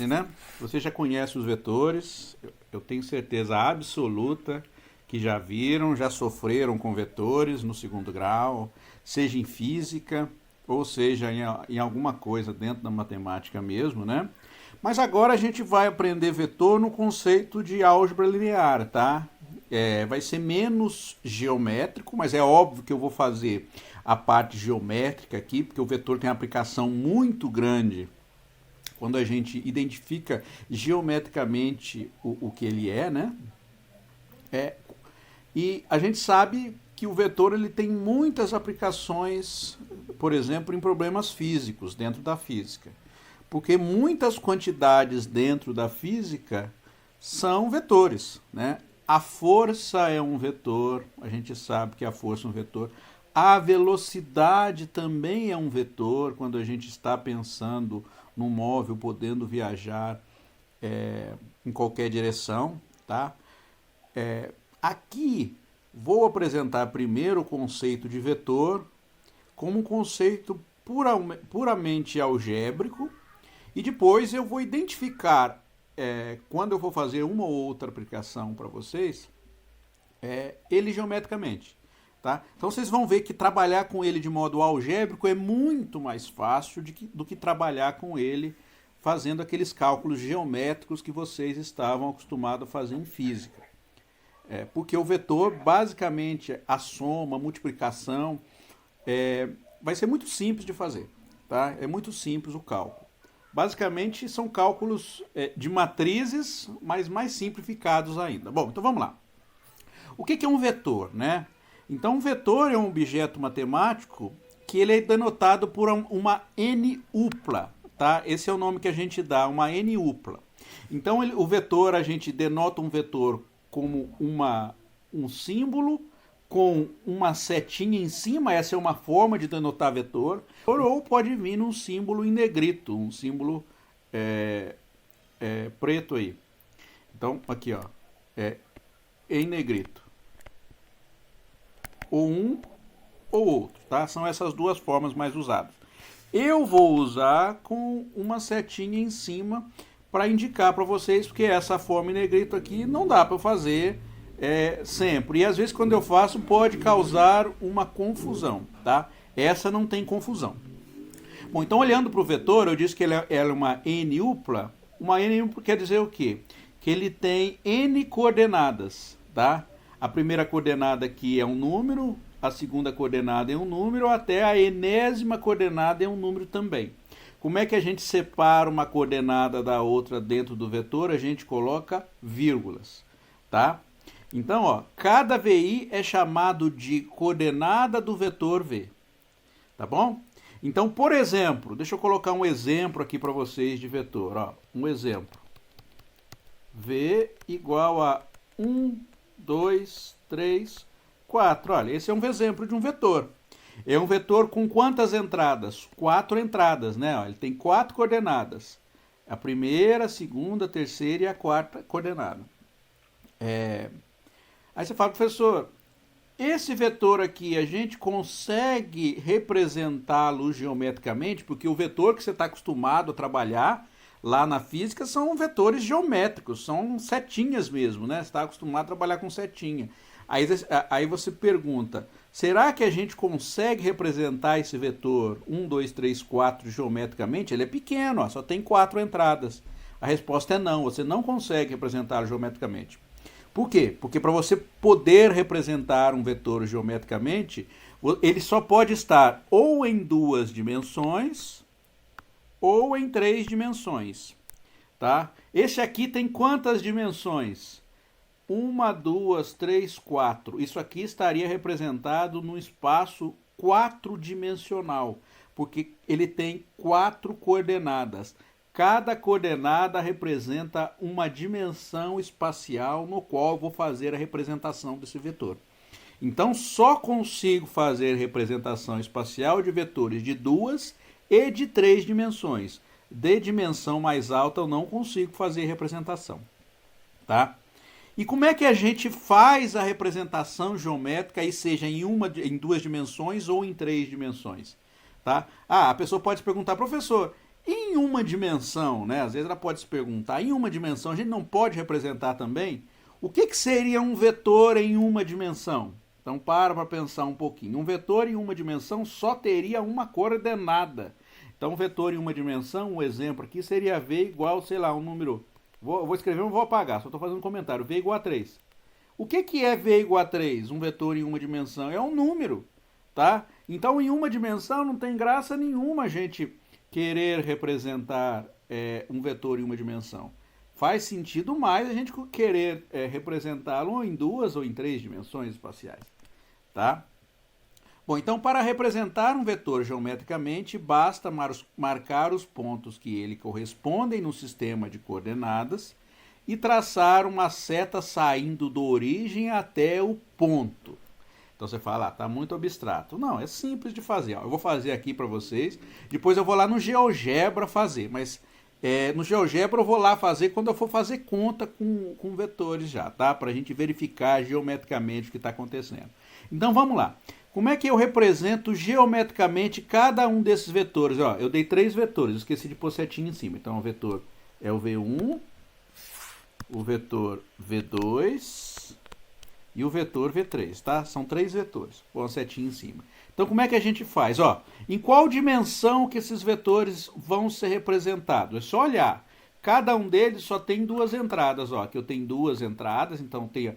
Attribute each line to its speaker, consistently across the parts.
Speaker 1: né? Você já conhece os vetores, eu tenho certeza absoluta que já viram, já sofreram com vetores no segundo grau, seja em física ou seja em alguma coisa dentro da matemática mesmo, né? Mas agora a gente vai aprender vetor no conceito de álgebra linear, tá? Vai ser menos geométrico, mas é óbvio que eu vou fazer a parte geométrica aqui, porque o vetor tem uma aplicação muito grande quando a gente identifica geometricamente o que ele é, né? É, e a gente sabe que o vetor ele tem muitas aplicações, por exemplo, em problemas físicos, dentro da física. Porque muitas quantidades dentro da física são vetores, né? A força é um vetor, a gente sabe que a força é um vetor. A velocidade também é um vetor, quando a gente está pensando num móvel podendo viajar em qualquer direção, tá? Aqui vou apresentar primeiro o conceito de vetor como um conceito puramente algébrico e depois eu vou identificar, quando eu for fazer uma ou outra aplicação para vocês, ele geometricamente. Tá? Então vocês vão ver que trabalhar com ele de modo algébrico é muito mais fácil do que trabalhar com ele fazendo aqueles cálculos geométricos que vocês estavam acostumados a fazer em física. Porque o vetor, basicamente, a soma, a multiplicação, vai ser muito simples de fazer. Tá? É muito simples o cálculo. Basicamente, são cálculos de matrizes, mas mais simplificados ainda. Bom, então vamos lá. O que é um vetor, né? Então, um vetor é um objeto matemático que ele é denotado por uma n-upla, tá? Esse é o nome que a gente dá, uma n-upla. Então, o vetor, a gente denota um vetor como um símbolo com uma setinha em cima, essa é uma forma de denotar vetor, ou pode vir num símbolo em negrito, um símbolo preto aí. Então, aqui, ó, em negrito. Ou um ou outro, tá? São essas duas formas mais usadas. Eu vou usar com uma setinha em cima para indicar para vocês, porque essa forma em negrito aqui não dá para fazer sempre. E às vezes quando eu faço pode causar uma confusão, tá? Essa não tem confusão. Bom, então olhando para o vetor, eu disse que ela é uma n-upla. Uma n-upla quer dizer o quê? Que ele tem n coordenadas, tá? A primeira coordenada aqui é um número, a segunda coordenada é um número, até a enésima coordenada é um número também. Como é que a gente separa uma coordenada da outra dentro do vetor? A gente coloca vírgulas, tá? Então, ó, cada VI é chamado de coordenada do vetor V, tá bom? Então, por exemplo, deixa eu colocar um exemplo aqui para vocês de vetor, ó, um exemplo. V igual a 1, 2, 3, 4. Olha, esse é um exemplo de um vetor. É um vetor com quantas entradas? 4 entradas, né? Ele tem 4 coordenadas. A primeira, a segunda, a terceira e a quarta coordenada. Aí você fala, professor, esse vetor aqui a gente consegue representá-lo geometricamente? Porque o vetor que você está acostumado a trabalhar lá na física são vetores geométricos, são setinhas mesmo, né? Você está acostumado a trabalhar com setinha. Aí você pergunta, será que a gente consegue representar esse vetor 1, 2, 3, 4 geometricamente? Ele é pequeno, ó, só tem 4 entradas. A resposta é não, você não consegue representá-lo geometricamente. Por quê? Porque para você poder representar um vetor geometricamente, ele só pode estar ou em 2 dimensões ou em 3 dimensões, tá? Esse aqui tem quantas dimensões? 1, 2, 3, 4. Isso aqui estaria representado no espaço 4-dimensional, porque ele tem 4 coordenadas. Cada coordenada representa uma dimensão espacial no qual eu vou fazer a representação desse vetor. Então, só consigo fazer representação espacial de vetores de 2 e de 3 dimensões. De dimensão mais alta eu não consigo fazer representação, tá? E como é que a gente faz a representação geométrica, aí seja em 2 dimensões ou em 3 dimensões? Tá? A pessoa pode se perguntar, professor, em em uma dimensão, né? Às vezes ela pode se perguntar, em uma dimensão a gente não pode representar também? O que seria um vetor em uma dimensão? Então para pensar um pouquinho. Um vetor em uma dimensão só teria uma coordenada. Então um vetor em uma dimensão, um exemplo aqui seria V igual, sei lá, um número... Vou escrever, não vou apagar, só estou fazendo um comentário. V igual a 3. O que é V igual a 3? Um vetor em uma dimensão? É um número, tá? Então em uma dimensão não tem graça nenhuma a gente querer representar um vetor em uma dimensão. Faz sentido mais a gente querer representá-lo em 2 ou em 3 dimensões espaciais, tá? Bom, então para representar um vetor geometricamente, basta marcar os pontos que ele correspondem no sistema de coordenadas e traçar uma seta saindo da origem até o ponto. Então você fala, tá muito abstrato. Não, é simples de fazer. Ó, eu vou fazer aqui para vocês, depois eu vou lá no GeoGebra fazer, mas no GeoGebra eu vou lá fazer quando eu for fazer conta com vetores já, tá? Para a gente verificar geometricamente o que está acontecendo. Então vamos lá. Como é que eu represento geometricamente cada um desses vetores? Ó, eu dei 3 vetores, esqueci de pôr setinha em cima. Então o vetor é o V1, o vetor V2 e o vetor V3, tá? São 3 vetores, põe uma setinha em cima. Então como é que a gente faz? Ó, em qual dimensão que esses vetores vão ser representados? É só olhar. Cada um deles só tem 2 entradas. Ó, aqui eu tenho 2 entradas, então tem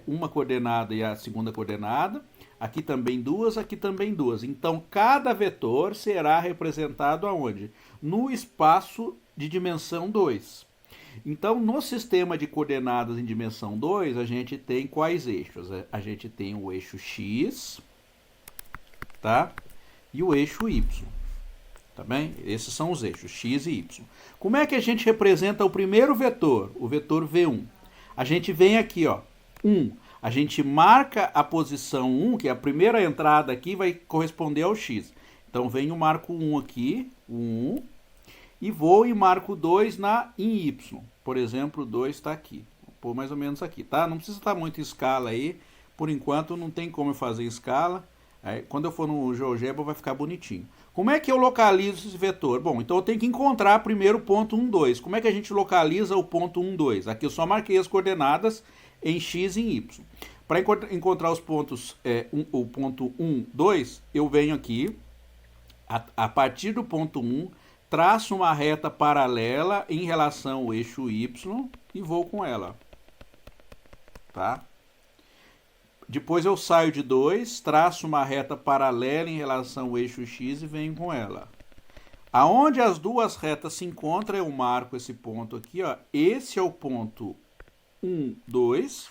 Speaker 1: uma coordenada e a segunda coordenada. Aqui também 2, aqui também 2. Então cada vetor será representado aonde? No espaço de dimensão 2. Então, no sistema de coordenadas em dimensão 2, a gente tem quais eixos? A gente tem o eixo X, tá? E o eixo Y, tá bem? Esses são os eixos X e Y. Como é que a gente representa o primeiro vetor, o vetor V1? A gente vem aqui, ó, 1. A gente marca a posição 1, que é a primeira entrada aqui, vai corresponder ao X. Então, vem o marco 1 aqui, o 1, e vou e marco 2 em Y. Por exemplo, o 2 está aqui. Vou pôr mais ou menos aqui, tá? Não precisa estar muito em escala aí. Por enquanto, não tem como eu fazer em escala. Aí, quando eu for no GeoGebra, vai ficar bonitinho. Como é que eu localizo esse vetor? Bom, então eu tenho que encontrar primeiro o ponto 1, 2. Como é que a gente localiza o ponto 1, 2? Aqui eu só marquei as coordenadas em X e em Y. Para encontrar os pontos, o ponto 1, 2, eu venho aqui, a partir do ponto 1, traço uma reta paralela em relação ao eixo Y e vou com ela. Tá? Depois eu saio de 2, traço uma reta paralela em relação ao eixo X e venho com ela. Aonde as duas retas se encontram, eu marco esse ponto aqui, ó. Esse é o ponto 1, 2.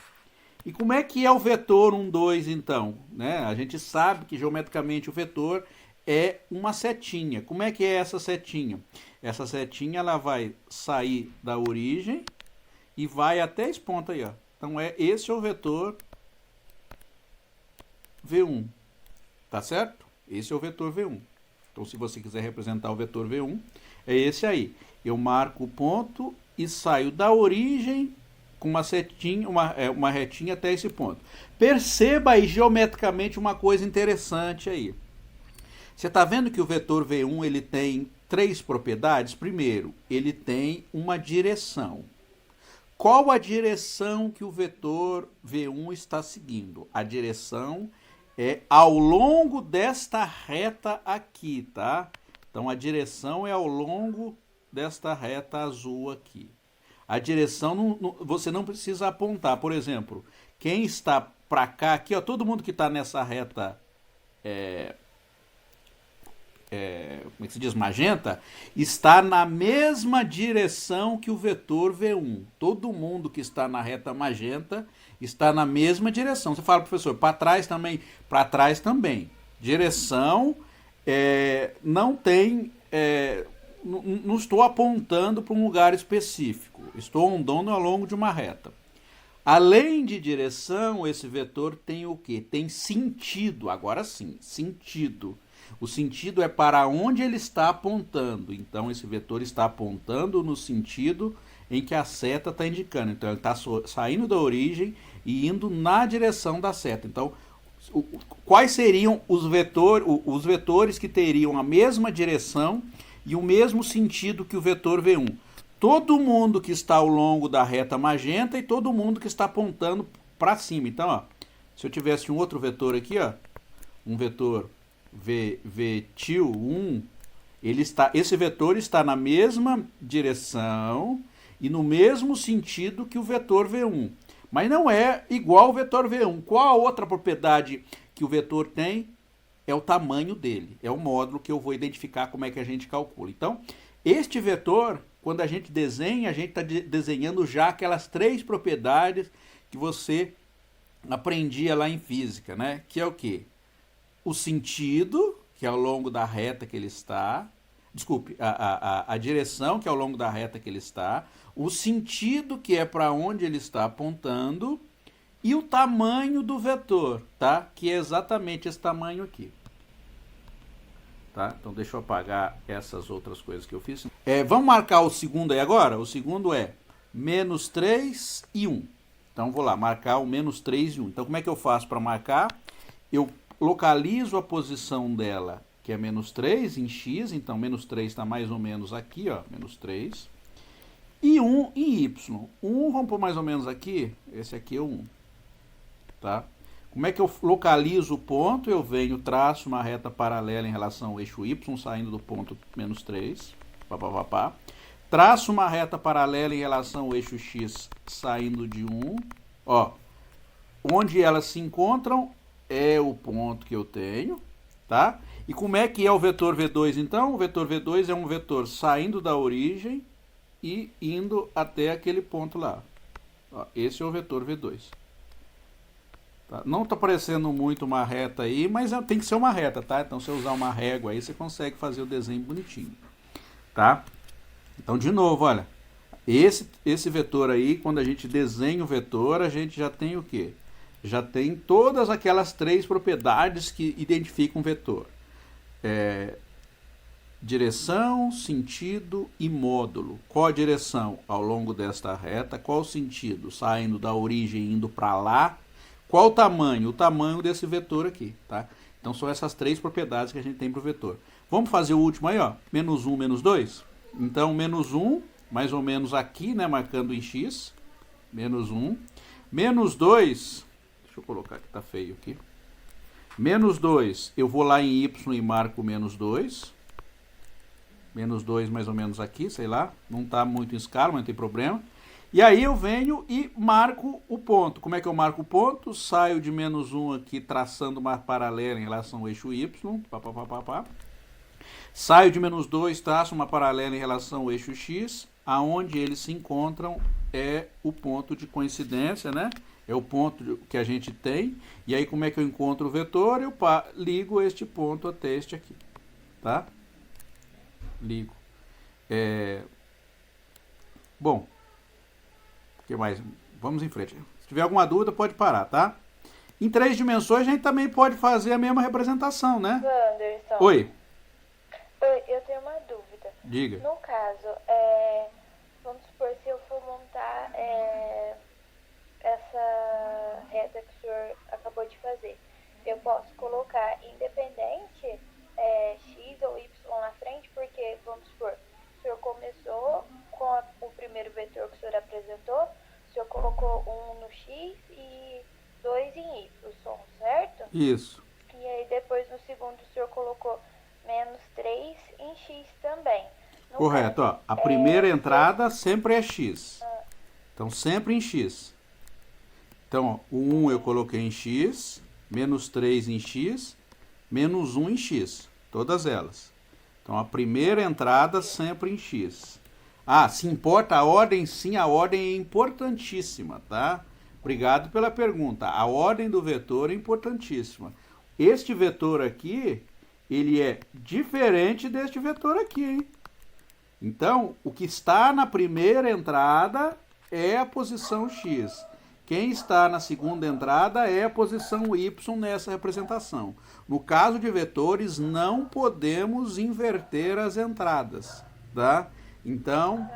Speaker 1: E como é que é o vetor 1, 2, então? Né? A gente sabe que geometricamente o vetor é uma setinha. Como é que é essa setinha? Essa setinha ela vai sair da origem e vai até esse ponto aí, ó. Então esse é o vetor V1. Tá certo? Esse é o vetor V1. Então se você quiser representar o vetor V1, é esse aí. Eu marco o ponto e saio da origem com uma setinha, uma retinha até esse ponto. Perceba aí geometricamente uma coisa interessante aí. Você está vendo que o vetor V1 ele tem 3 propriedades? Primeiro, ele tem uma direção. Qual a direção que o vetor V1 está seguindo? A direção é ao longo desta reta aqui, tá? Então a direção é ao longo desta reta azul aqui. A direção você não precisa apontar. Por exemplo, quem está para cá, aqui, ó, todo mundo que está nessa reta como é que se diz, magenta, está na mesma direção que o vetor V1. Todo mundo que está na reta magenta está na mesma direção. Você fala, professor, para trás também? Para trás também. Direção não tem... não estou apontando para um lugar específico. Estou andando ao longo de uma reta. Além de direção, esse vetor tem o quê? Tem sentido. Agora sim, sentido. O sentido é para onde ele está apontando. Então, esse vetor está apontando no sentido em que a seta está indicando. Então, ele está saindo da origem e indo na direção da seta. Então, quais seriam os vetores que teriam a mesma direção e o mesmo sentido que o vetor V1. Todo mundo que está ao longo da reta magenta e todo mundo que está apontando para cima. Então, ó, se eu tivesse um outro vetor aqui, ó, um vetor VTIL1, esse vetor está na mesma direção e no mesmo sentido que o vetor V1. Mas não é igual ao vetor V1. Qual a outra propriedade que o vetor tem? É o tamanho dele. É o módulo que eu vou identificar como é que a gente calcula. Então, este vetor, quando a gente desenha, a gente está desenhando já aquelas 3 propriedades que você aprendia lá em física, né? Que é o quê? O sentido, que é ao longo da reta que ele está. Desculpe, a direção, que é ao longo da reta que ele está. O sentido, que é para onde ele está apontando. E o tamanho do vetor, tá? Que é exatamente esse tamanho aqui. Tá? Então deixa eu apagar essas outras coisas que eu fiz. Vamos marcar o segundo aí agora? O segundo é menos 3 e 1. Então vou lá, marcar o menos 3 e 1. Então como é que eu faço para marcar? Eu localizo a posição dela, que é menos 3 em x. Então menos 3 está mais ou menos aqui, ó, menos 3. E 1 em y. 1 vamos pôr mais ou menos aqui. Esse aqui é o 1. Tá? Como é que eu localizo o ponto? Eu venho, traço uma reta paralela em relação ao eixo y, saindo do ponto menos 3. Traço uma reta paralela em relação ao eixo x, saindo de 1. Ó, onde elas se encontram é o ponto que eu tenho. Tá? E como é que é o vetor V2 então? O vetor V2 é um vetor saindo da origem e indo até aquele ponto lá. Ó, esse é o vetor V2. Não está parecendo muito uma reta aí, mas tem que ser uma reta, tá? Então, se eu usar uma régua aí, você consegue fazer o desenho bonitinho, tá? Então, de novo, olha, esse vetor aí, quando a gente desenha o vetor, a gente já tem o quê? Já tem todas aquelas 3 propriedades que identificam o vetor. Direção, sentido e módulo. Qual a direção? Ao longo desta reta. Qual o sentido? Saindo da origem e indo para lá. Qual o tamanho? O tamanho desse vetor aqui, tá? Então são essas 3 propriedades que a gente tem para o vetor. Vamos fazer o último aí, ó. Menos 1, menos 2. Então, menos 1, mais ou menos aqui, né? Marcando em x. Menos 1. Menos 2. Deixa eu colocar que tá feio aqui. Menos 2, eu vou lá em y e marco menos 2. Menos 2 mais ou menos aqui, sei lá. Não está muito em escala, mas não tem problema. E aí eu venho e marco o ponto. Como é que eu marco o ponto? Saio de menos 1 aqui, traçando uma paralela em relação ao eixo y. Saio de menos 2, traço uma paralela em relação ao eixo x. Aonde eles se encontram é o ponto de coincidência, né? É o ponto que a gente tem. E aí como é que eu encontro o vetor? Eu ligo este ponto até este aqui. Tá? Ligo. Bom. O que mais? Vamos em frente. Se tiver alguma dúvida, pode parar, tá? Em 3 dimensões, a gente também pode fazer a mesma representação, né?
Speaker 2: Wanderson.
Speaker 1: Oi.
Speaker 2: Oi, eu tenho uma dúvida.
Speaker 1: Diga.
Speaker 2: No caso, vamos supor, se eu for montar essa reta que o senhor acabou de fazer, eu posso colocar independente x ou y na frente, porque, vamos supor, o senhor começou com o primeiro vetor que o senhor apresentou, o senhor colocou 1 no x e 2 em y, certo?
Speaker 1: Isso.
Speaker 2: E aí depois no segundo o senhor colocou menos 3 em x também. No
Speaker 1: Correto,
Speaker 2: caso,
Speaker 1: ó. A primeira entrada sempre é x. Então, sempre em x. Então, ó, o 1 eu coloquei em x, menos 3 em x, menos 1 em x. Todas elas. Então, a primeira entrada sempre em x. Ah, se importa a ordem? Sim, a ordem é importantíssima, tá? Obrigado pela pergunta. A ordem do vetor é importantíssima. Este vetor aqui, ele é diferente deste vetor aqui, hein? Então, o que está na primeira entrada é a posição x. Quem está na segunda entrada é a posição y nessa representação. No caso de vetores, não podemos inverter as entradas, tá? Então,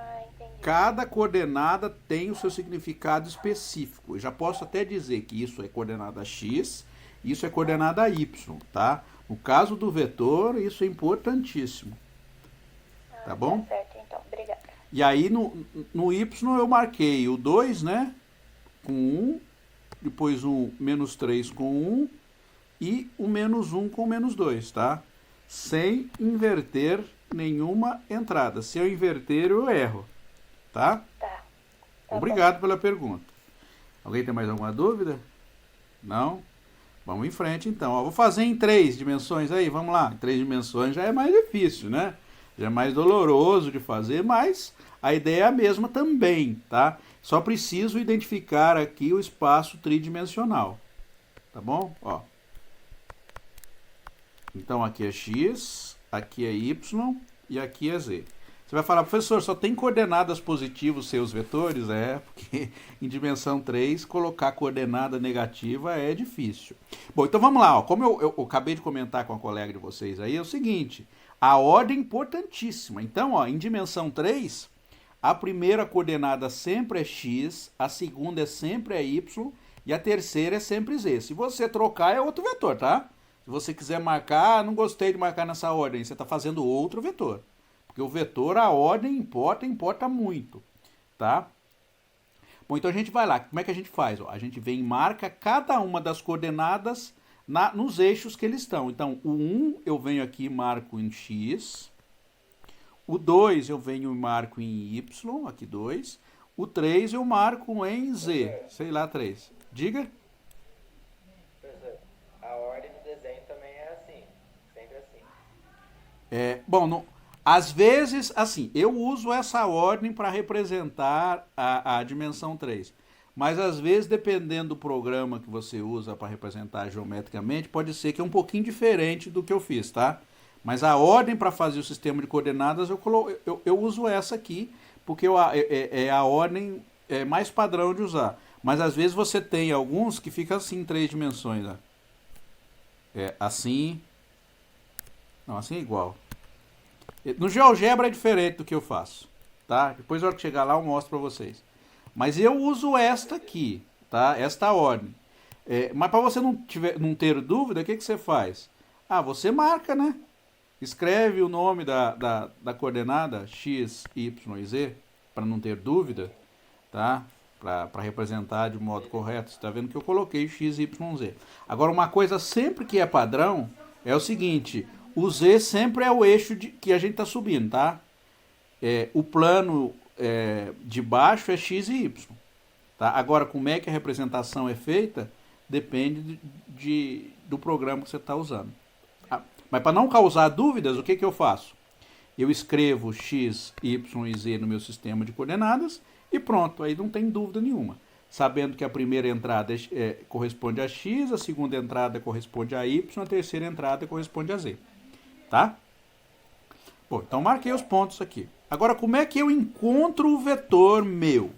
Speaker 1: cada coordenada tem o seu significado específico. Eu já posso até dizer que isso é coordenada x, isso é coordenada y, tá? No caso do vetor, isso é importantíssimo. Tá bom?
Speaker 2: Tá certo, então. Obrigada.
Speaker 1: E aí no y eu marquei o 2, né? Com 1, depois o menos 3 com 1 e o menos 1 com menos 2, tá? Sem inverter nenhuma entrada. Se eu inverter, eu erro, tá?
Speaker 2: Tá.
Speaker 1: Obrigado pela pergunta. Alguém tem mais alguma dúvida? Não? Vamos em frente então. Ó, vou fazer em 3 dimensões aí, vamos lá. Em 3 dimensões já é mais difícil, né? Já é mais doloroso de fazer, mas a ideia é a mesma também, tá? Só preciso identificar aqui o espaço tridimensional, tá bom? Ó. Então aqui é x, aqui é y e aqui é z. Você vai falar, professor, só tem coordenadas positivas seus vetores? É, porque em dimensão 3 colocar coordenada negativa é difícil. Bom, então vamos lá. Ó. Como eu acabei de comentar com a colega de vocês aí, é o seguinte, a ordem é importantíssima. Então, ó, em dimensão 3, a primeira coordenada sempre é x, a segunda é sempre é y e a terceira é sempre z. Se você trocar, é outro vetor, tá? Se você quiser marcar, não gostei de marcar nessa ordem, você está fazendo outro vetor. Porque o vetor, a ordem importa muito, tá? Bom, então a gente vai lá. Como é que a gente faz? Ó, a gente vem e marca cada uma das coordenadas nos eixos que eles estão. Então, o 1 eu venho aqui e marco em x. O 2 eu venho e marco em y, aqui 2. O 3 eu marco em z, sei lá, 3. Diga.
Speaker 3: Professor, a ordem do desenho também é assim, sempre assim.
Speaker 1: Bom, às vezes, assim, eu uso essa ordem para representar a dimensão 3. Mas às vezes, dependendo do programa que você usa para representar geometricamente, pode ser que é um pouquinho diferente do que eu fiz, tá? Mas a ordem para fazer o sistema de coordenadas, eu uso essa aqui, porque é a ordem mais padrão de usar. Mas às vezes você tem alguns que ficam assim em 3 dimensões. Ó. Assim. Não, assim é igual. No GeoGebra é diferente do que eu faço, tá? Depois na hora que chegar lá eu mostro para vocês. Mas eu uso esta aqui, tá? Esta ordem. Mas para você não ter dúvida, o que você faz? Ah, você marca, né? Escreve o nome da coordenada x, y e z, para não ter dúvida, tá? Para representar de modo correto. Você está vendo que eu coloquei x, y, z. Agora, uma coisa sempre que é padrão é o seguinte... O z sempre é o eixo que a gente está subindo, tá? O plano de baixo é x e y. Tá? Agora, como é que a representação é feita, depende do programa que você está usando. Tá? Mas para não causar dúvidas, o que eu faço? Eu escrevo x, y e z no meu sistema de coordenadas e pronto, aí não tem dúvida nenhuma. Sabendo que a primeira entrada corresponde a x, a segunda entrada corresponde a y, a terceira entrada corresponde a z. Tá? Bom, então marquei os pontos aqui. Agora, como é que eu encontro o vetor meu?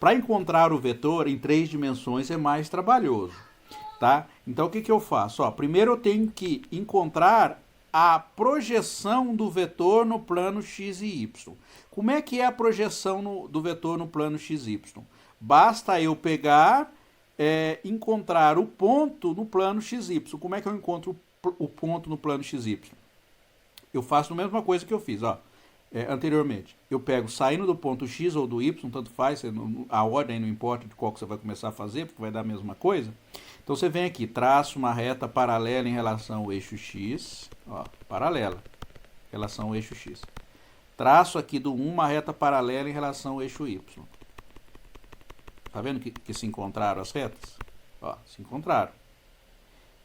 Speaker 1: Para encontrar o vetor em 3 dimensões é mais trabalhoso, tá? Então, o que eu faço? Ó, primeiro eu tenho que encontrar a projeção do vetor no plano x e y. Como é que é a projeção do vetor no plano x e y? Basta eu pegar, encontrar o ponto no plano x e y. Como é que eu encontro o ponto no plano x e y? Eu faço a mesma coisa que eu fiz, ó, anteriormente. Eu pego saindo do ponto X ou do Y, tanto faz, a ordem não importa de qual que você vai começar a fazer, porque vai dar a mesma coisa. Então você vem aqui, traça uma reta paralela em relação ao eixo X, ó, paralela, em relação ao eixo X. Traço aqui do 1 uma reta paralela em relação ao eixo Y. Tá vendo que se encontraram as retas? Ó, se encontraram.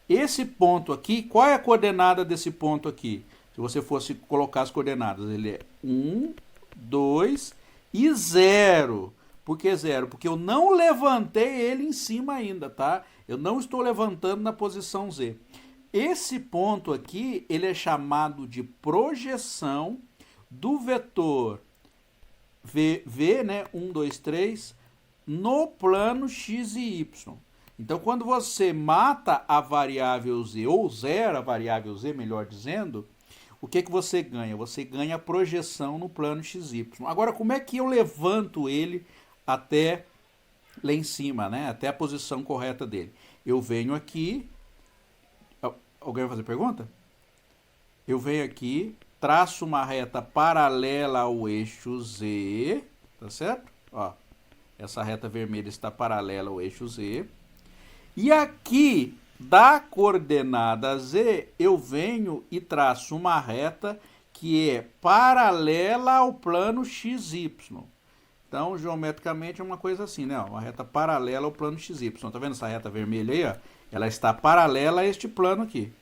Speaker 1: Esse ponto aqui, qual é a coordenada desse ponto aqui? Se você fosse colocar as coordenadas, ele é 1, 2 e 0. Por que 0? Porque eu não levantei ele em cima ainda, tá? Eu não estou levantando na posição Z. Esse ponto aqui, ele é chamado de projeção do vetor V, né? 1, 2, 3, no plano x e y. Então, quando você mata a variável z, ou zera a variável z, melhor dizendo, o que você ganha? Você ganha a projeção no plano XY. Agora, como é que eu levanto ele até lá em cima, né? Até a posição correta dele? Eu venho aqui... Alguém vai fazer pergunta? Eu venho aqui, traço uma reta paralela ao eixo Z, tá certo? Ó, essa reta vermelha está paralela ao eixo Z. E aqui, da coordenada Z, eu venho e traço uma reta que é paralela ao plano XY. Então, geometricamente é uma coisa assim, né? Uma reta paralela ao plano XY. Tá vendo essa reta vermelha aí, ó? Ela está paralela a este plano aqui.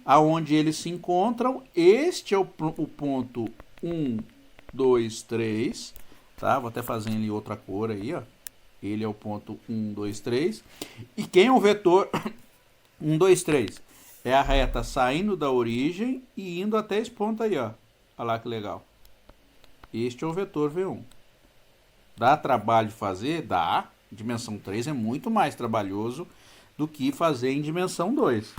Speaker 1: Aonde eles se encontram, este é o ponto 1, 2, 3, tá? Vou até fazer ele outra cor aí, ó. Ele é o ponto 1, 2, 3. E quem é o vetor 1, 2, 3? É a reta saindo da origem e indo até esse ponto aí, ó. Olha lá que legal. Este é o vetor V1. Dá trabalho de fazer? Dá. Dimensão 3 é muito mais trabalhoso do que fazer em dimensão 2.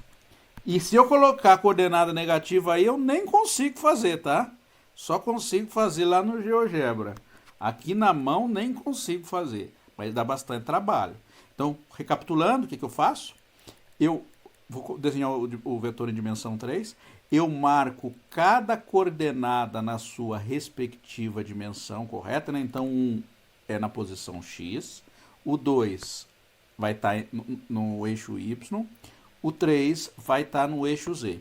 Speaker 1: E se eu colocar a coordenada negativa aí, eu nem consigo fazer, tá? Só consigo fazer lá no GeoGebra. Aqui na mão nem consigo fazer, mas dá bastante trabalho. Então, recapitulando, o que eu faço? Eu vou desenhar o vetor em dimensão 3. Eu marco cada coordenada na sua respectiva dimensão correta, né? Então, 1 é na posição X, o 2 vai estar no eixo Y, o 3 vai estar no eixo Z.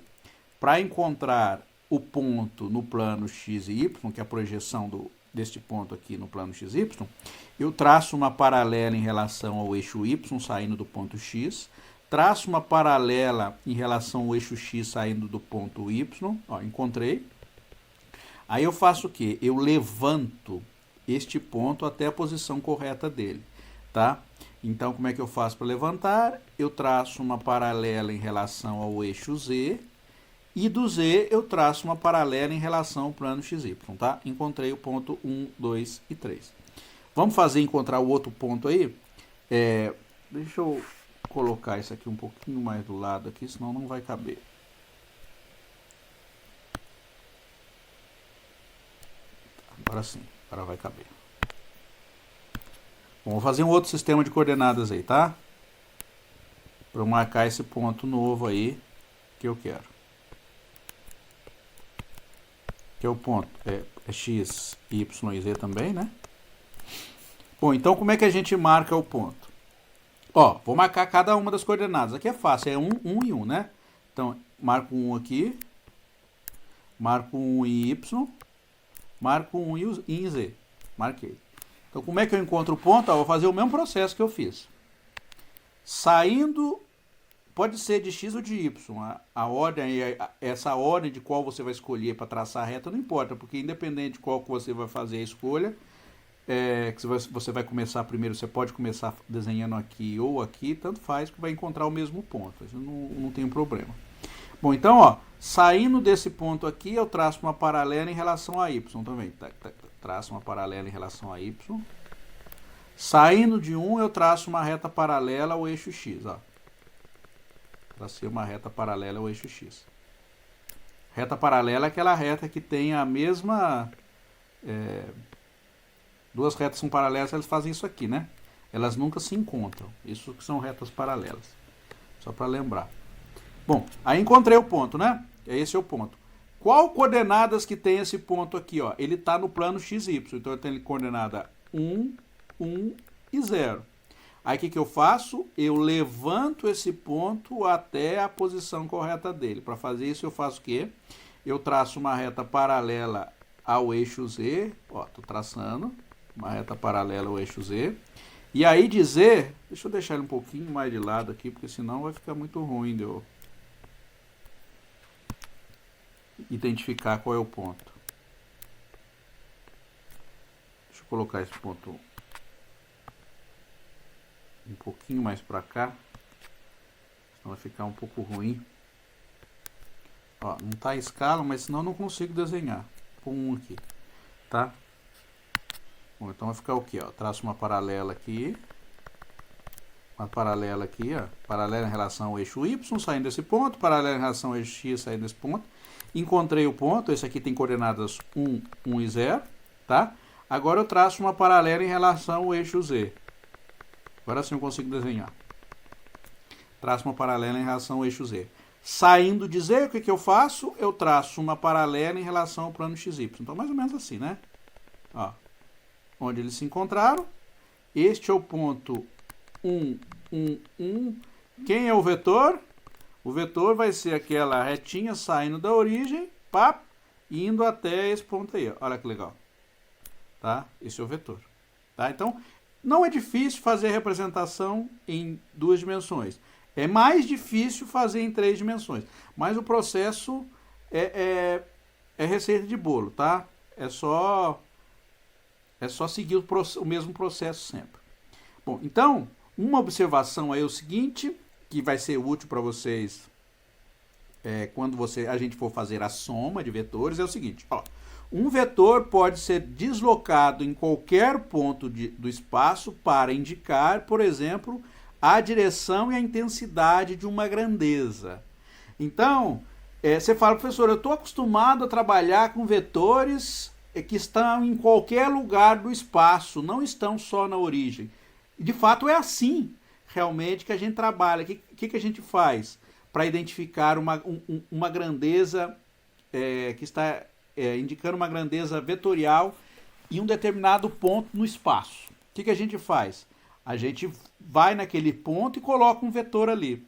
Speaker 1: Para encontrar o ponto no plano x e y, que é a projeção deste ponto aqui no plano x e y, eu traço uma paralela em relação ao eixo y, saindo do ponto x, traço uma paralela em relação ao eixo x, saindo do ponto y, ó, encontrei. Aí eu faço o quê? Eu levanto este ponto até a posição correta dele, tá? Então, como é que eu faço para levantar? Eu traço uma paralela em relação ao eixo Z, e do Z eu traço uma paralela em relação ao plano XY, tá? Encontrei o ponto 1, 2 e 3. Vamos fazer encontrar o outro ponto aí? Deixa eu colocar isso aqui um pouquinho mais do lado aqui, senão não vai caber. Agora sim, agora vai caber. Bom, vou fazer um outro sistema de coordenadas aí, tá? Para eu marcar esse ponto novo aí que eu quero. Que é o ponto, é x, y e z também, né? Bom, então como é que a gente marca o ponto? Ó, vou marcar cada uma das coordenadas. Aqui é fácil, é 1, 1 e 1, né? Então, marco 1 aqui, marco 1 em y, marco 1 em z. Marquei. Então, como é que eu encontro o ponto? Vou fazer o mesmo processo que eu fiz. Saindo, pode ser de x ou de y. A ordem, essa ordem de qual você vai escolher para traçar a reta não importa, porque independente de qual que você vai fazer a escolha, que você vai começar primeiro, você pode começar desenhando aqui ou aqui, tanto faz que vai encontrar o mesmo ponto. Isso não tem problema. Bom, então, ó, saindo desse ponto aqui, eu traço uma paralela em relação a y também. Traço uma paralela em relação a y. Saindo de 1, eu traço uma reta paralela ao eixo x. Ó. Tracei uma reta paralela ao eixo x. Reta paralela é aquela reta que tem a mesma... duas retas são paralelas, elas fazem isso aqui, né? Elas nunca se encontram. Isso que são retas paralelas. Só para lembrar. Bom, aí encontrei o ponto, né? Esse é o ponto. Qual coordenadas que tem esse ponto aqui, ó? Ele está no plano XY, então eu tenho coordenada 1, 1 e 0. Aí o que eu faço? Eu levanto esse ponto até a posição correta dele. Para fazer isso eu faço o quê? Eu traço uma reta paralela ao eixo Z, ó, tô traçando uma reta paralela ao eixo Z. E aí de Z, deixa eu deixar ele um pouquinho mais de lado aqui, porque senão vai ficar muito ruim de eu identificar qual é o ponto. Deixa eu colocar esse ponto um pouquinho mais para cá, senão vai ficar um pouco ruim. Ó, não tá a escala, mas senão eu não consigo desenhar. Vou pôr um aqui, tá? Bom, então vai ficar o quê? Ó, traço uma paralela aqui. Uma paralela aqui, ó. Paralela em relação ao eixo Y, saindo desse ponto. Paralela em relação ao eixo X, saindo desse ponto. Encontrei o ponto. Esse aqui tem coordenadas 1, 1 e 0, tá? Agora eu traço uma paralela em relação ao eixo Z. Agora sim eu consigo desenhar. Traço uma paralela em relação ao eixo Z. Saindo de Z, o que eu faço? Eu traço uma paralela em relação ao plano XY. Então, mais ou menos assim, né? Ó, onde eles se encontraram. Este é o ponto 1, 1, 1. Quem é o vetor? O vetor vai ser aquela retinha saindo da origem, pá, indo até esse ponto aí. Ó. Olha que legal. Tá? Esse é o vetor. Tá? Então, não é difícil fazer a representação em 2 dimensões. É mais difícil fazer em 3 dimensões. Mas o processo é receita de bolo, tá? É só seguir o mesmo processo sempre. Bom, então, uma observação aí é o seguinte, que vai ser útil para vocês quando a gente for fazer a soma de vetores, é o seguinte, ó. Um vetor pode ser deslocado em qualquer ponto do espaço para indicar, por exemplo, a direção e a intensidade de uma grandeza. Então, você fala, professor, eu estou acostumado a trabalhar com vetores que estão em qualquer lugar do espaço, não estão só na origem. E, de fato, é assim, realmente, que a gente trabalha. O que a gente faz para identificar uma grandeza que está indicando uma grandeza vetorial em um determinado ponto no espaço? O que a gente faz? A gente vai naquele ponto e coloca um vetor ali.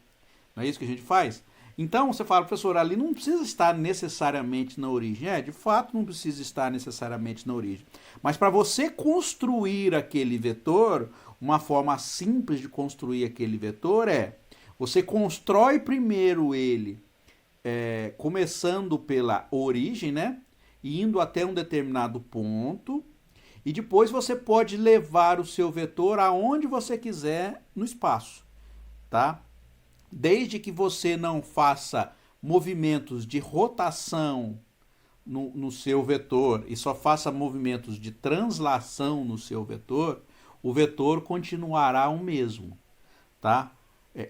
Speaker 1: Não é isso que a gente faz? Então, você fala, professor, ali não precisa estar necessariamente na origem. De fato, não precisa estar necessariamente na origem. Mas para você construir aquele vetor, uma forma simples de construir aquele vetor você constrói primeiro ele, começando pela origem, né? Indo até um determinado ponto, e depois você pode levar o seu vetor aonde você quiser no espaço, tá? Desde que você não faça movimentos de rotação no seu vetor e só faça movimentos de translação no seu vetor, o vetor continuará o mesmo, tá?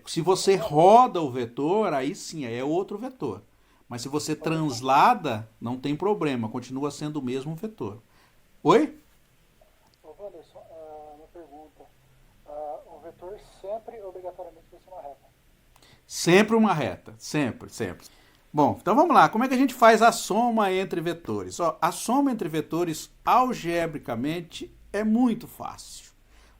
Speaker 1: Se você roda o vetor, aí sim, é outro vetor. Mas se você translada, não tem problema, continua sendo o mesmo vetor. Oi?
Speaker 4: Ô, Wanderson, uma pergunta. O vetor sempre, obrigatoriamente, vai ser uma reta?
Speaker 1: Sempre uma reta, sempre, sempre. Bom, então vamos lá. Como é que a gente faz a soma entre vetores? A soma entre vetores, algebricamente, é muito fácil.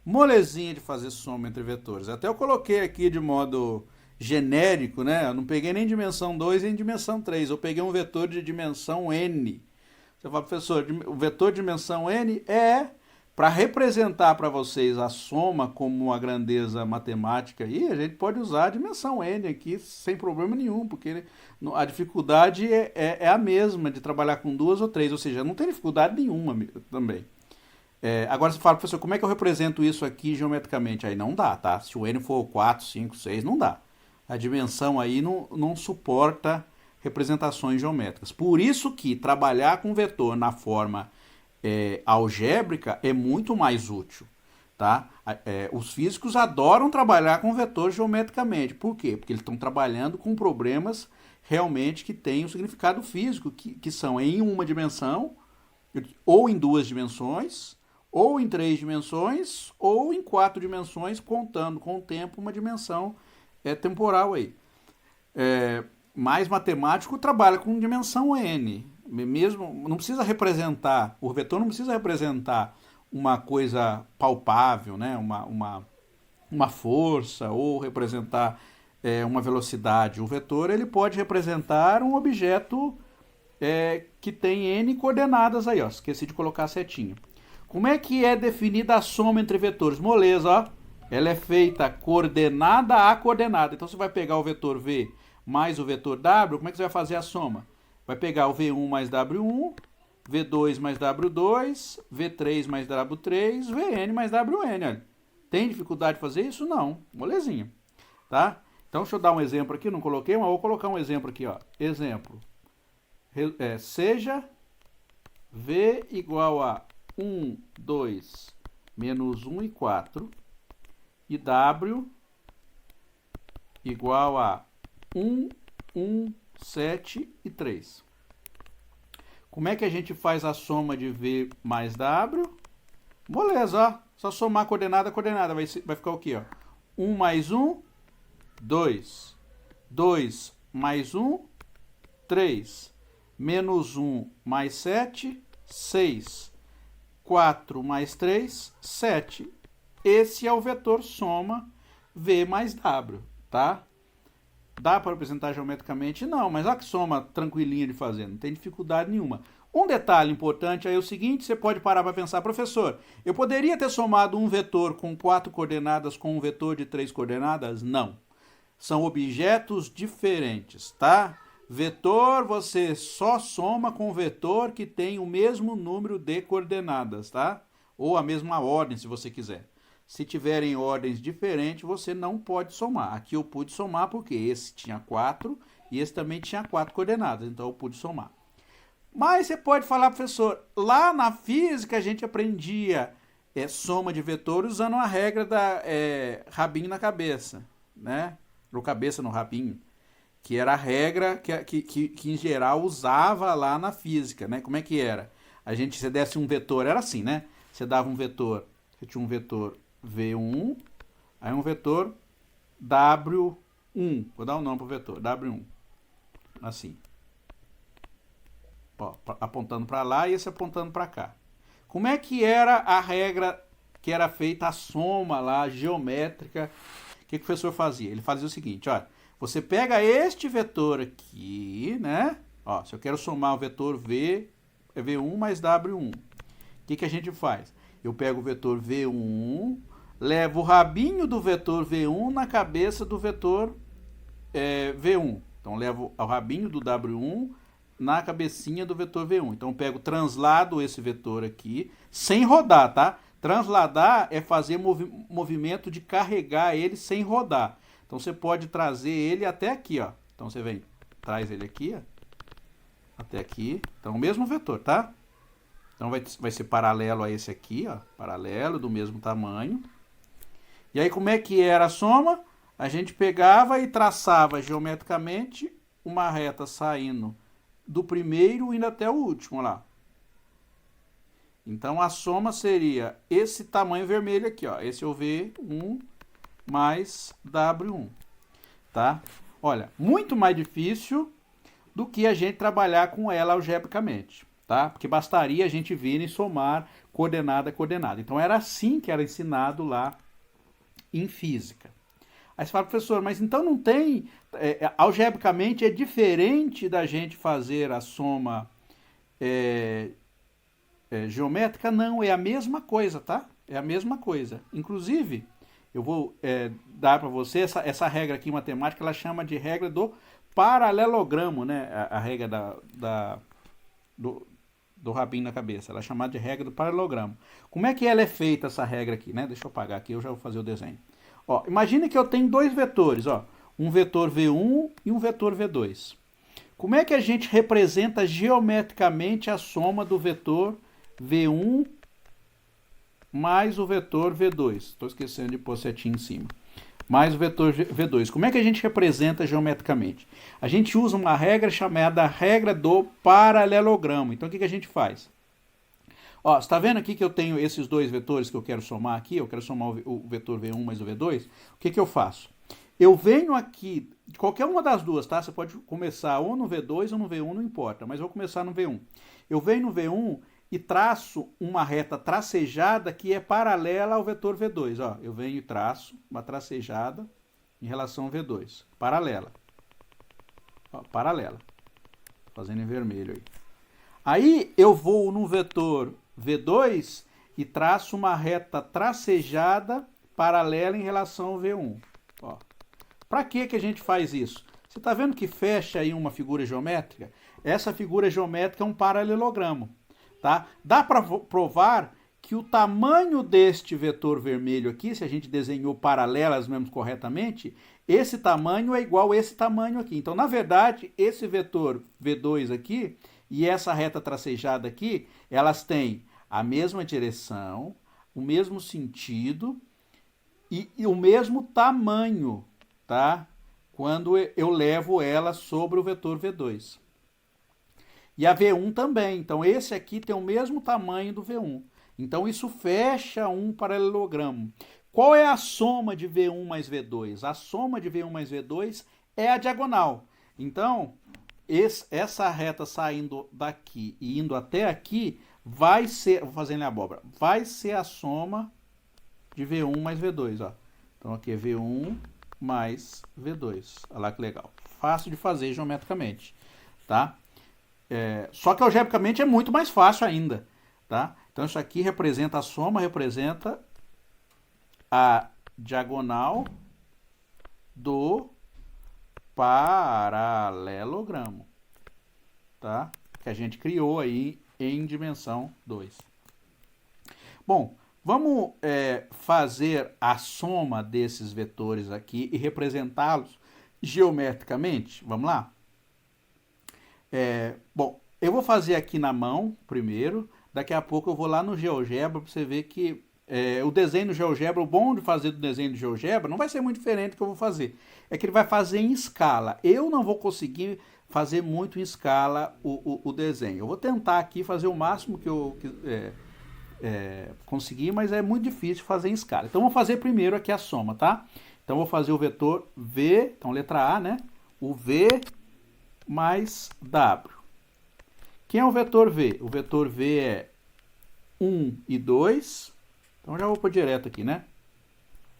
Speaker 1: Molezinha de fazer soma entre vetores. Até eu coloquei aqui de modo genérico, né? Eu não peguei nem dimensão 2 nem dimensão 3. Eu peguei um vetor de dimensão n. Você fala, professor, o vetor de dimensão n para representar para vocês a soma como uma grandeza matemática aí, a gente pode usar a dimensão n aqui sem problema nenhum, porque a dificuldade é a mesma de trabalhar com 2 ou 3, ou seja, não tem dificuldade nenhuma também. Agora você fala, professor, como é que eu represento isso aqui geometricamente? Aí não dá, tá? Se o n for 4, 5, 6, não dá. A dimensão aí não suporta representações geométricas. Por isso que trabalhar com vetor na forma algébrica é muito mais útil, tá? Os físicos adoram trabalhar com vetor geometricamente. Por quê? Porque eles estão trabalhando com problemas realmente que têm um significado físico, que são em uma dimensão, ou em 2 dimensões, ou em 3 dimensões, ou em 4 dimensões, contando com o tempo uma dimensão temporal aí. Mais matemático trabalha com dimensão n. Mesmo, não precisa representar, o vetor não precisa representar uma coisa palpável, né? uma força, ou representar uma velocidade. O vetor ele pode representar um objeto que tem n coordenadas aí, ó. Esqueci de colocar a setinha. Como é que é definida a soma entre vetores? Moleza, ó. Ela é feita coordenada a coordenada. Então você vai pegar o vetor v mais o vetor w, como é que você vai fazer a soma? Vai pegar o v1 mais w1, v2 mais w2, v3 mais w3, vn mais wn. Olha. Tem dificuldade de fazer isso? Não. Molezinha. Tá? Então deixa eu dar um exemplo aqui, não coloquei, mas vou colocar um exemplo aqui, ó. Exemplo. Seja v igual a 1, 2, menos 1 e 4 e w igual a 1, 1, 7 e 3. Como é que a gente faz a soma de v mais w? Moleza, ó. Só somar coordenada a coordenada. Vai ficar o quê? Ó? 1 mais 1, 2. 2 mais 1, 3. Menos 1 mais 7, 6. 4 mais 3, 7. Esse é o vetor soma V mais W, tá? Dá para representar geometricamente? Não, mas olha que soma tranquilinha de fazer, não tem dificuldade nenhuma. Um detalhe importante aí é o seguinte, você pode parar para pensar, professor, eu poderia ter somado um vetor com 4 coordenadas com um vetor de 3 coordenadas? Não. São objetos diferentes, tá? Vetor você só soma com vetor que tem o mesmo número de coordenadas, tá? Ou a mesma ordem, se você quiser. Se tiverem ordens diferentes, você não pode somar. Aqui eu pude somar porque esse tinha 4 e esse também tinha 4 coordenadas, então eu pude somar. Mas você pode falar, professor, lá na física a gente aprendia soma de vetores usando a regra da rabinho na cabeça, né? Ou cabeça no rabinho, que era a regra que em geral usava lá na física, né? Como é que era? Você desse um vetor, era assim, né? Você dava um vetor, você tinha um vetor V1, aí um vetor W1. Vou dar um nome para o vetor, W1. Assim. Ó, apontando para lá e esse apontando para cá. Como é que era a regra que era feita a soma lá, geométrica? O que o professor fazia? Ele fazia o seguinte, olha, você pega este vetor aqui, né? Ó, se eu quero somar o vetor V, é V1 mais W1. O que a gente faz? Eu pego o vetor V1, levo o rabinho do vetor V1 na cabeça do vetor V1. Então, levo o rabinho do W1 na cabecinha do vetor V1. Então, eu pego, translado esse vetor aqui, sem rodar, tá? Transladar é fazer movimento de carregar ele sem rodar. Então, você pode trazer ele até aqui, ó. Então, você vem, traz ele aqui, ó, até aqui. Então, o mesmo vetor, tá? Então, vai ser paralelo a esse aqui, ó. Paralelo, do mesmo tamanho. E aí, como é que era a soma? A gente pegava e traçava geometricamente uma reta saindo do primeiro indo até o último, lá. Então, a soma seria esse tamanho vermelho aqui, ó. Esse é o V1 mais W1, tá? Olha, muito mais difícil do que a gente trabalhar com ela algebricamente, tá? Porque bastaria a gente vir e somar coordenada a coordenada. Então, era assim que era ensinado lá em física. Aí você fala, professor, mas então não tem... algebricamente é diferente da gente fazer a soma geométrica? Não, é a mesma coisa, tá? É a mesma coisa. Inclusive, eu vou dar para você essa regra aqui em matemática, ela chama de regra do paralelogramo, né? A regra do rabinho na cabeça. Ela é chamada de regra do paralelogramo. Como é que ela é feita, essa regra aqui, né? Deixa eu apagar aqui, eu já vou fazer o desenho. Ó, imagine que eu tenho dois vetores, ó, um vetor V1 e um vetor V2. Como é que a gente representa geometricamente a soma do vetor V1 mais o vetor V2? Estou esquecendo de pôr setinha em cima. Mais o vetor V2. Como é que a gente representa geometricamente? A gente usa uma regra chamada regra do paralelogramo. Então, o que a gente faz? Ó, você está vendo aqui que eu tenho esses dois vetores que eu quero somar aqui? Eu quero somar o vetor V1 mais o V2. O que eu faço? Eu venho aqui, de qualquer uma das duas, tá? Você pode começar ou no V2 ou no V1, não importa. Mas eu vou começar no V1. Eu venho no V1 e traço uma reta tracejada que é paralela ao vetor V2. Ó, eu venho e traço uma tracejada em relação ao V2. Paralela. Ó, paralela. Tô fazendo em vermelho aí. Aí eu vou no vetor V2 e traço uma reta tracejada paralela em relação ao V1. Para que a gente faz isso? Você está vendo que fecha aí uma figura geométrica? Essa figura geométrica é um paralelogramo. Tá? Dá para provar que o tamanho deste vetor vermelho aqui, se a gente desenhou paralelas mesmo corretamente, esse tamanho é igual a esse tamanho aqui. Então, na verdade, esse vetor V2 aqui e essa reta tracejada aqui, elas têm a mesma direção, o mesmo sentido e o mesmo tamanho, tá? Quando eu levo ela sobre o vetor V2. E a V1 também. Então, esse aqui tem o mesmo tamanho do V1. Então, isso fecha um paralelogramo. Qual é a soma de V1 mais V2? A soma de V1 mais V2 é a diagonal. Então, essa reta saindo daqui e indo até aqui vai ser, vou fazer em abóbora, vai ser a soma de V1 mais V2, ó. Então aqui é V1 mais V2. Olha lá que legal. Fácil de fazer geometricamente, tá? Só que algebricamente é muito mais fácil ainda, tá? Então isso aqui representa a soma, representa a diagonal do paralelogramo, tá? Que a gente criou aí em dimensão 2. Bom, vamos fazer a soma desses vetores aqui e representá-los geometricamente. Vamos lá? Bom, eu vou fazer aqui na mão primeiro. Daqui a pouco eu vou lá no GeoGebra para você ver que o desenho do GeoGebra, o bom de fazer do desenho do GeoGebra não vai ser muito diferente do que eu vou fazer. É que ele vai fazer em escala. Eu não vou conseguir fazer muito em escala o desenho. Eu vou tentar aqui fazer o máximo que eu conseguir, mas é muito difícil fazer em escala. Então, vou fazer primeiro aqui a soma, tá? Então, vou fazer o vetor V, então letra A, né? O V mais W. Quem é o vetor V? O vetor V é 1 e 2. Então, já vou pôr direto aqui, né?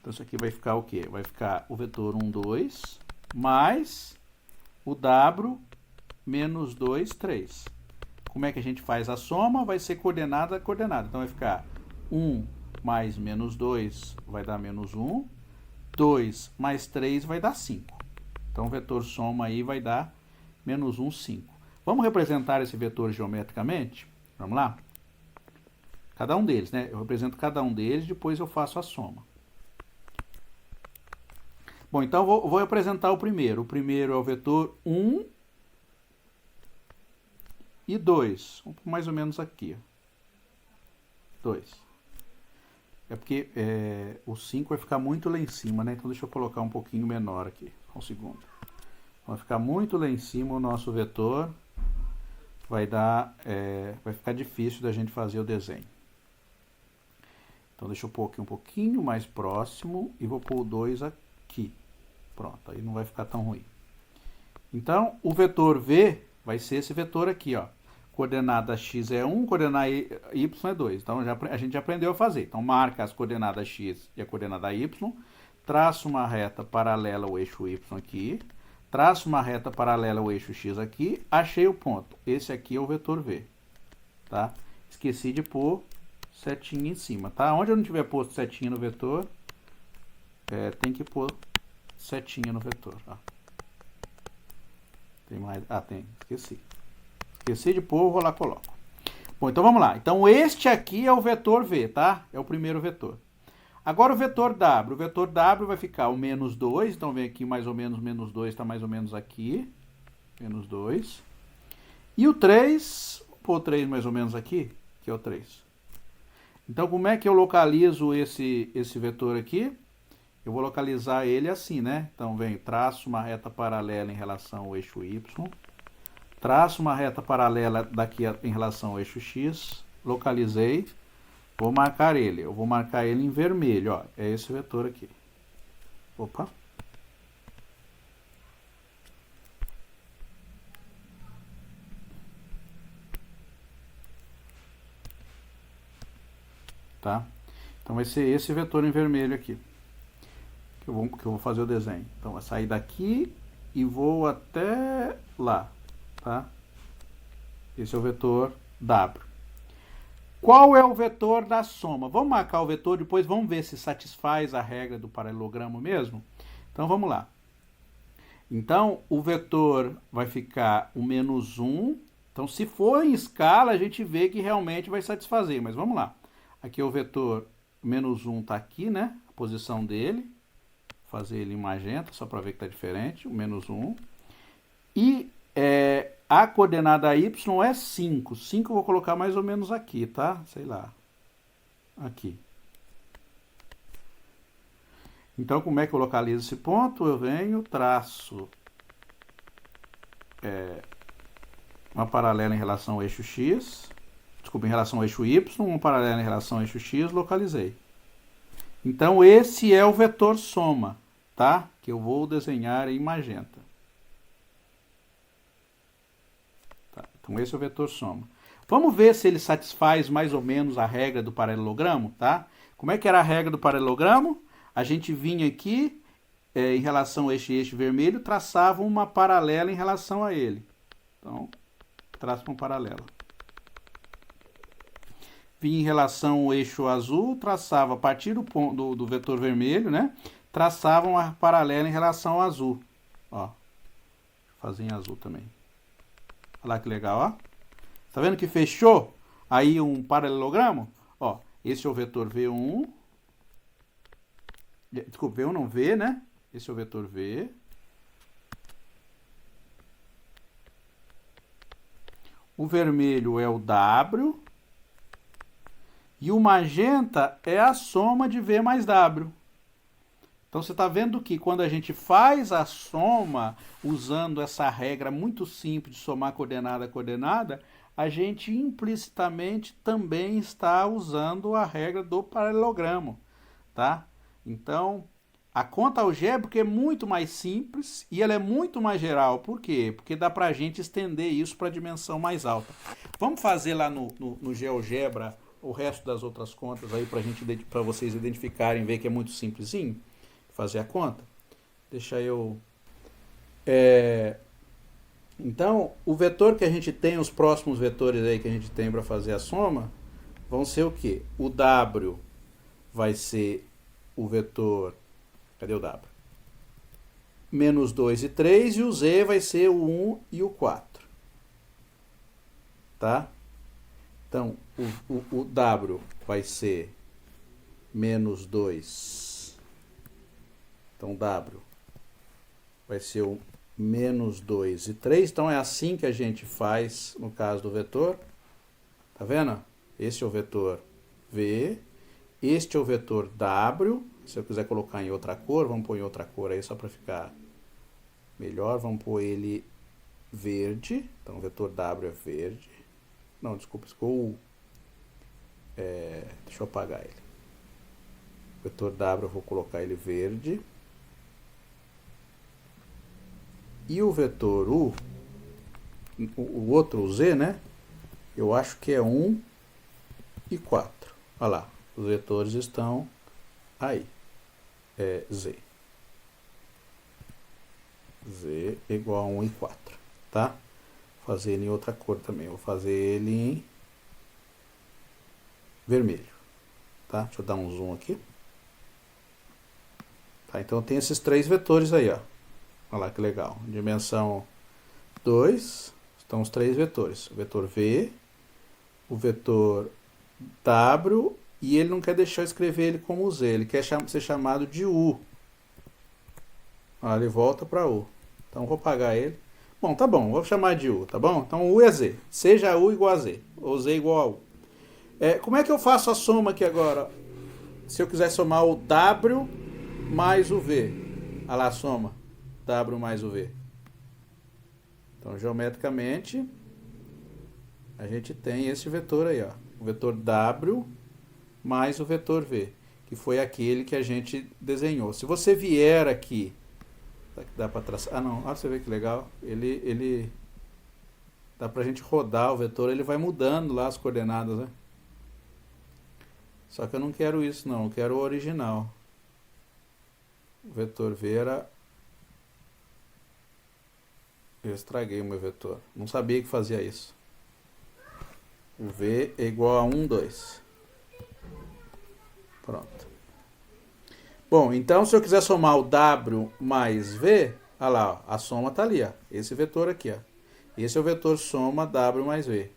Speaker 1: Então, isso aqui vai ficar o quê? Vai ficar o vetor 1, 2, mais o W menos 2, 3. Como é que a gente faz a soma? Vai ser coordenada a coordenada. Então, vai ficar 1 mais menos 2 vai dar menos 1. 2 mais 3 vai dar 5. Então, o vetor soma aí vai dar menos 1, 5. Vamos representar esse vetor geometricamente? Vamos lá? Cada um deles, né? Eu represento cada um deles, depois eu faço a soma. Bom, então eu vou representar o primeiro. O primeiro é o vetor 1 e 2. Mais ou menos aqui. 2. É porque o 5 vai ficar muito lá em cima, né? Então deixa eu colocar um pouquinho menor aqui. Só um segundo. Vai ficar muito lá em cima o nosso vetor. Vai ficar difícil da gente fazer o desenho. Então deixa eu pôr aqui um pouquinho mais próximo e vou pôr o 2 aqui. Pronto, aí não vai ficar tão ruim. Então, o vetor V vai ser esse vetor aqui, ó. Coordenada x é 1, coordenada y é 2. Então, a gente já aprendeu a fazer. Então, marca as coordenadas x e a coordenada y. Traça uma reta paralela ao eixo y aqui. Traço uma reta paralela ao eixo x aqui. Achei o ponto. Esse aqui é o vetor V. Tá? Esqueci de pôr setinha em cima. Tá? Onde eu não tiver posto setinha no vetor, tem que pôr setinha no vetor. Ó. Tem mais? Ah, tem. Esqueci. Esqueci de pôr, vou lá, coloco. Bom, então vamos lá. Então, este aqui é o vetor V, tá? É o primeiro vetor. Agora o vetor W. O vetor W vai ficar o menos 2. Então, vem aqui mais ou menos, menos 2 está mais ou menos aqui. Menos 2. E o 3, vou pôr o 3 mais ou menos aqui, que é o 3. Então, como é que eu localizo esse vetor aqui? Eu vou localizar ele assim, né? Então, traço uma reta paralela em relação ao eixo Y. Traço uma reta paralela daqui em relação ao eixo X. Localizei. Vou marcar ele. Eu vou marcar ele em vermelho, ó. É esse vetor aqui. Opa. Tá? Então, vai ser esse vetor em vermelho aqui. Que eu vou fazer o desenho. Então, vai sair daqui e vou até lá. Tá? Esse é o vetor W. Qual é o vetor da soma? Vamos marcar o vetor, depois vamos ver se satisfaz a regra do paralelogramo mesmo? Então, vamos lá. Então, o vetor vai ficar o menos 1. Então, se for em escala, a gente vê que realmente vai satisfazer. Mas vamos lá. Aqui é o vetor menos 1 está aqui, né? A posição dele. Vou fazer ele em magenta, só para ver que está diferente. O menos 1. E a coordenada y é 5. 5 eu vou colocar mais ou menos aqui, tá? Sei lá. Aqui. Então, como é que eu localizo esse ponto? Eu venho, traço uma paralela em relação ao eixo x. Desculpa, em relação ao eixo y. Uma paralela em relação ao eixo x, localizei. Então, esse é o vetor soma, tá? Que eu vou desenhar em magenta. Então esse é o vetor soma. Vamos ver se ele satisfaz mais ou menos a regra do paralelogramo, tá? Como é que era a regra do paralelogramo? A gente vinha aqui, em relação a este eixo vermelho, traçava uma paralela em relação a ele. Então, traça uma paralela. Vinha em relação ao eixo azul, traçava a partir do ponto do vetor vermelho, né? Traçava uma paralela em relação ao azul. Ó, vou fazer em azul também. Olha lá que legal, ó. Tá vendo que fechou aí um paralelogramo? Ó, esse é o vetor V1. Desculpa, V1 não, V, né? Esse é o vetor V. O vermelho é o W. E o magenta é a soma de V mais W. Então você está vendo que quando a gente faz a soma, usando essa regra muito simples de somar coordenada a coordenada, a gente implicitamente também está usando a regra do paralelogramo, tá? Então, a conta algébrica é muito mais simples e ela é muito mais geral. Por quê? Porque dá para a gente estender isso para a dimensão mais alta. Vamos fazer lá no GeoGebra o resto das outras contas aí para vocês identificarem, ver que é muito simplesinho fazer a conta. Deixa eu... Então, o vetor que a gente tem, os próximos vetores aí que a gente tem para fazer a soma, vão ser o quê? O W vai ser o vetor... Cadê o W? Menos 2 e 3, e o Z vai ser o 1 e o 4. Tá? Então, o W vai ser menos 2. Então, W vai ser o menos 2 e 3. Então, é assim que a gente faz no caso do vetor. Tá vendo? Esse é o vetor V. Este é o vetor W. Se eu quiser colocar em outra cor, vamos pôr em outra cor aí só para ficar melhor. Vamos pôr ele verde. Então, o vetor W é verde. Não, desculpa, ficou... deixa eu apagar ele. O vetor W eu vou colocar ele verde. E o vetor U, o outro, o Z, né? Eu acho que é 1 e 4. Olha lá, os vetores estão aí. Z. Z igual a 1 e 4, tá? Vou fazer ele em outra cor também. Vou fazer ele em vermelho, tá? Deixa eu dar um zoom aqui. Tá, então tem esses três vetores aí, ó. Olha lá que legal. Dimensão 2, estão os três vetores. O vetor V, o vetor W, e ele não quer deixar eu escrever ele como Z, ele quer ser chamado de U. Olha, ele volta para U. Então vou apagar ele. Bom, tá bom, vou chamar de U, tá bom? Então U é Z. Seja U igual a Z, ou Z igual a U. Como é que eu faço a soma aqui agora? Se eu quiser somar o W mais o V. Olha lá a soma. W mais o V. Então, geometricamente, a gente tem esse vetor aí, ó. O vetor W mais o vetor V, que foi aquele que a gente desenhou. Se você vier aqui, dá para traçar... Ah, não, olha você vê que legal. Ele dá pra gente rodar o vetor, ele vai mudando lá as coordenadas, né? Só que eu não quero isso, não. Eu quero o original. O vetor V era... Eu estraguei o meu vetor. Não sabia que fazia isso. O V é igual a 1, 2. Pronto. Bom, então se eu quiser somar o W mais V, olha lá, ó, a soma está ali, ó, esse vetor aqui, ó. Esse é o vetor soma W mais V.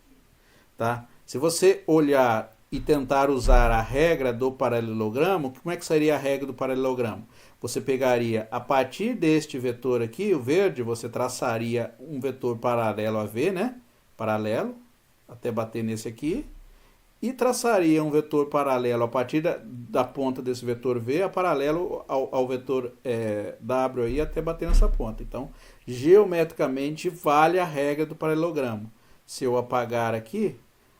Speaker 1: Tá? Se você olhar e tentar usar a regra do paralelogramo, como é que seria a regra do paralelogramo? Você pegaria, a partir deste vetor aqui, o verde, você traçaria um vetor paralelo a V, né? Paralelo, até bater nesse aqui. E traçaria um vetor paralelo a partir da ponta desse vetor V, a paralelo ao vetor W aí, até bater nessa ponta. Então, geometricamente, vale a regra do paralelogramo. Se eu apagar aqui,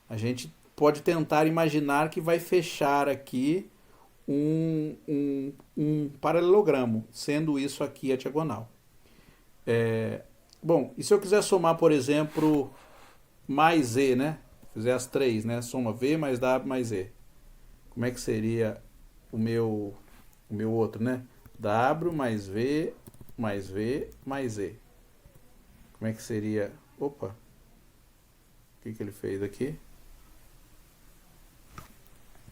Speaker 1: a gente pode tentar imaginar que vai fechar aqui um paralelogramo, sendo isso aqui a diagonal. Bom, e se eu quiser somar, por exemplo, mais E, né? Fizer as três, né? Soma V mais W mais E. Como é que seria o meu outro, né? W mais V mais V mais E. Como é que seria? Opa! O que ele fez aqui?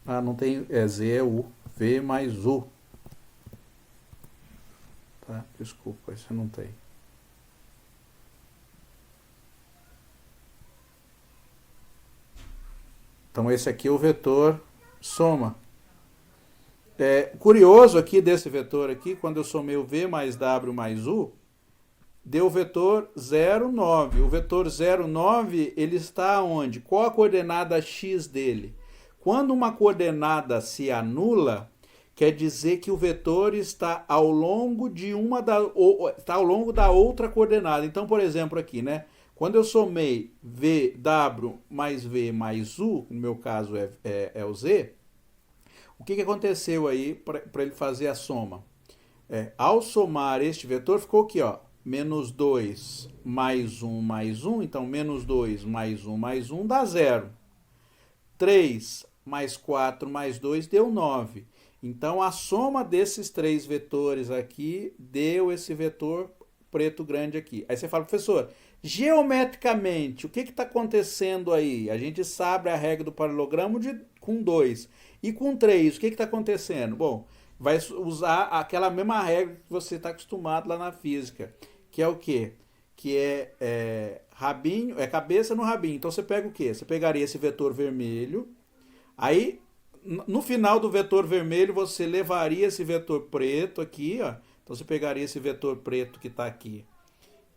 Speaker 1: Ah, não tem. Z é U. V mais U. Tá? Desculpa, isso não tem. Então esse aqui é o vetor soma. Curioso aqui desse vetor aqui, quando eu somei o V mais W mais U, deu o vetor 0, 9. O vetor 0, 9, ele está onde? Qual a coordenada x dele? Quando uma coordenada se anula, quer dizer que o vetor está ao longo está ao longo da outra coordenada. Então, por exemplo, aqui, né? Quando eu somei VW mais V mais U, no meu caso é o Z, o que aconteceu aí para ele fazer a soma? Ao somar este vetor, ficou aqui, ó, menos 2 mais 1, então menos 2 mais 1 dá 0. 3 mais 4 mais 2 deu 9. Então, a soma desses três vetores aqui deu esse vetor preto grande aqui. Aí você fala, professor, geometricamente, o que está acontecendo aí? A gente sabe a regra do paralelogramo com 2. E com 3, o que está acontecendo? Bom, vai usar aquela mesma regra que você está acostumado lá na física, que é o quê? Que rabinho, cabeça no rabinho. Então você pega o quê? Você pegaria esse vetor vermelho, aí no final do vetor vermelho você levaria esse vetor preto aqui, ó. Então você pegaria esse vetor preto que está aqui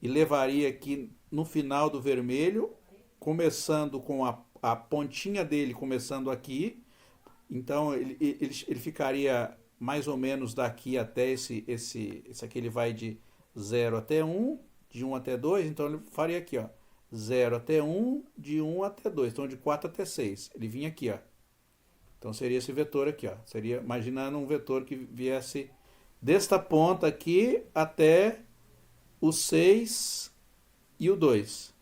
Speaker 1: e levaria aqui no final do vermelho, começando com a pontinha dele começando aqui. Então ele ficaria mais ou menos daqui até esse aqui, ele vai de 0 até 1, de 1 até 2, então ele faria aqui, ó, 0 até 1, de 1 até 2, então de 4 até 6. Ele vinha aqui, ó. Então seria esse vetor aqui, ó. Seria, imaginando um vetor que viesse desta ponta aqui até o 6 e o 2.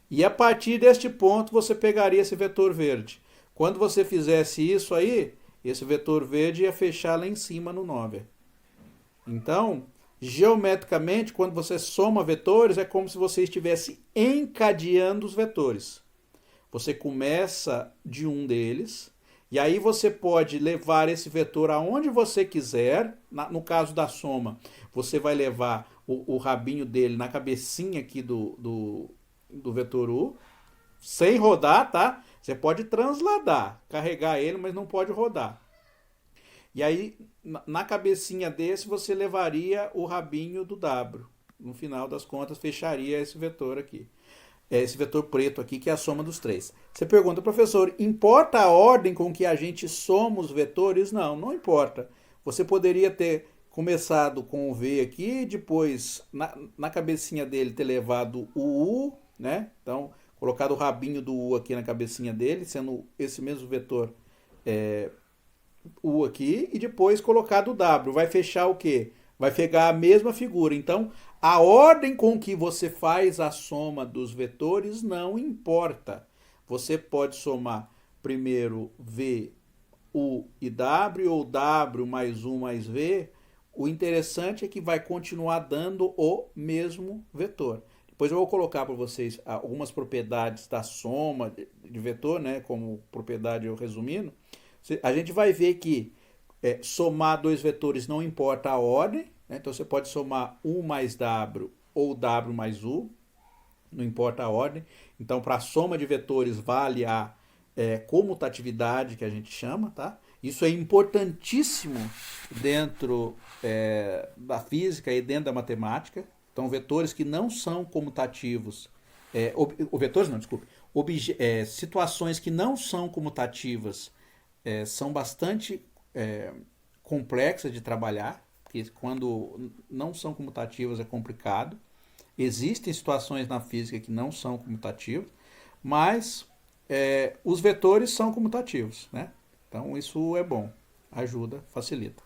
Speaker 1: E a partir deste ponto você pegaria esse vetor verde. Quando você fizesse isso aí, esse vetor verde ia fechar lá em cima no 9. Então, geometricamente, quando você soma vetores, é como se você estivesse encadeando os vetores. Você começa de um deles, e aí você pode levar esse vetor aonde você quiser. No caso da soma, você vai levar o rabinho dele na cabecinha aqui do vetor U, sem rodar, tá? Você pode transladar, carregar ele, mas não pode rodar. E aí, na cabecinha desse, você levaria o rabinho do W. No final das contas, fecharia esse vetor aqui. Esse vetor preto aqui, que é a soma dos três. Você pergunta, professor, importa a ordem com que a gente soma os vetores? Não, não importa. Você poderia ter começado com o V aqui, depois, na cabecinha dele, ter levado o U, né? Então, colocado o rabinho do U aqui na cabecinha dele, sendo esse mesmo vetor U aqui, e depois colocado o W. Vai fechar o quê? Vai pegar a mesma figura. Então, a ordem com que você faz a soma dos vetores não importa. Você pode somar primeiro V, U e W, ou W mais U mais V. O interessante é que vai continuar dando o mesmo vetor. Depois eu vou colocar para vocês algumas propriedades da soma de vetor, né, como propriedade eu resumindo. A gente vai ver que somar dois vetores não importa a ordem, né? Então você pode somar U mais W ou W mais U, não importa a ordem. Então para a soma de vetores vale a comutatividade, que a gente chama, tá? Isso é importantíssimo dentro da física e dentro da matemática. Então vetores que não são comutativos, vetores não, desculpe, situações que não são comutativas são bastante complexas de trabalhar, porque quando não são comutativas é complicado. Existem situações na física que não são comutativas, mas os vetores são comutativos, né? Então isso é bom, ajuda, facilita.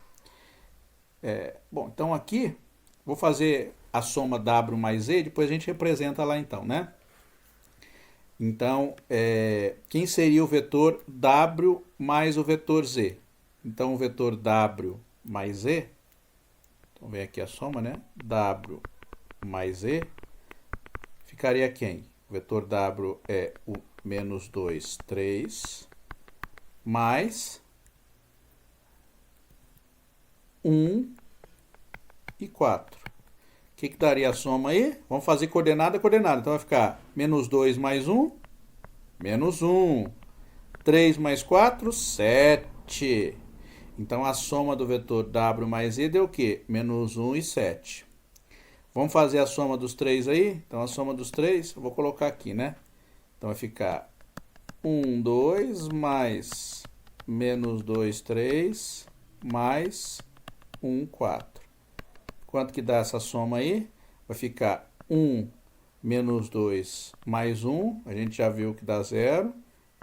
Speaker 1: Bom, então aqui vou fazer a soma W mais E, depois a gente representa lá então, né? Então, quem seria o vetor W mais o vetor Z? Então, o vetor W mais Z, então vem aqui a soma, né? W mais Z, ficaria quem? O vetor W é o menos 2, 3, mais 1 e 4. O que daria a soma aí? Vamos fazer coordenada, coordenada. Então vai ficar menos 2 mais 1, menos 1. 3 mais 4, 7. Então a soma do vetor W mais Z deu o quê? Menos 1 e 7. Vamos fazer a soma dos 3 aí? Então a soma dos 3, eu vou colocar aqui, né? Então vai ficar 1, 2, mais menos 2, 3, mais 1, 4. Quanto que dá essa soma aí? Vai ficar 1 menos 2 mais 1, a gente já viu que dá 0.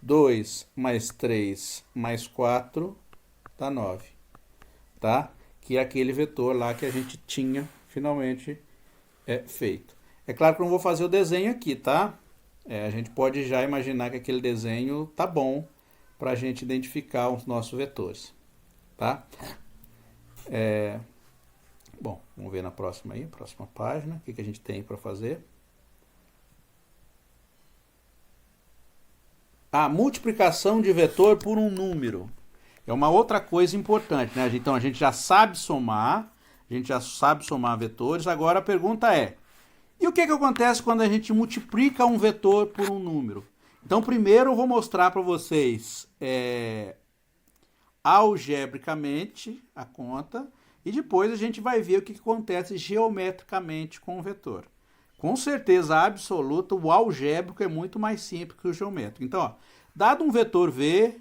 Speaker 1: 2 mais 3 mais 4 dá 9, tá? Que é aquele vetor lá que a gente tinha finalmente feito. É claro que eu não vou fazer o desenho aqui, tá? A gente pode já imaginar que aquele desenho tá bom para a gente identificar os nossos vetores, tá? Bom, vamos ver na próxima aí, próxima página, o que a gente tem para fazer. A multiplicação de vetor por um número é uma outra coisa importante, né? Então a gente já sabe somar, vetores. Agora a pergunta é: e o que acontece quando a gente multiplica um vetor por um número? Então primeiro eu vou mostrar para vocês algebricamente a conta, e depois a gente vai ver o que acontece geometricamente com o vetor. Com certeza absoluta, o algébrico é muito mais simples que o geométrico. Então, ó, dado um vetor V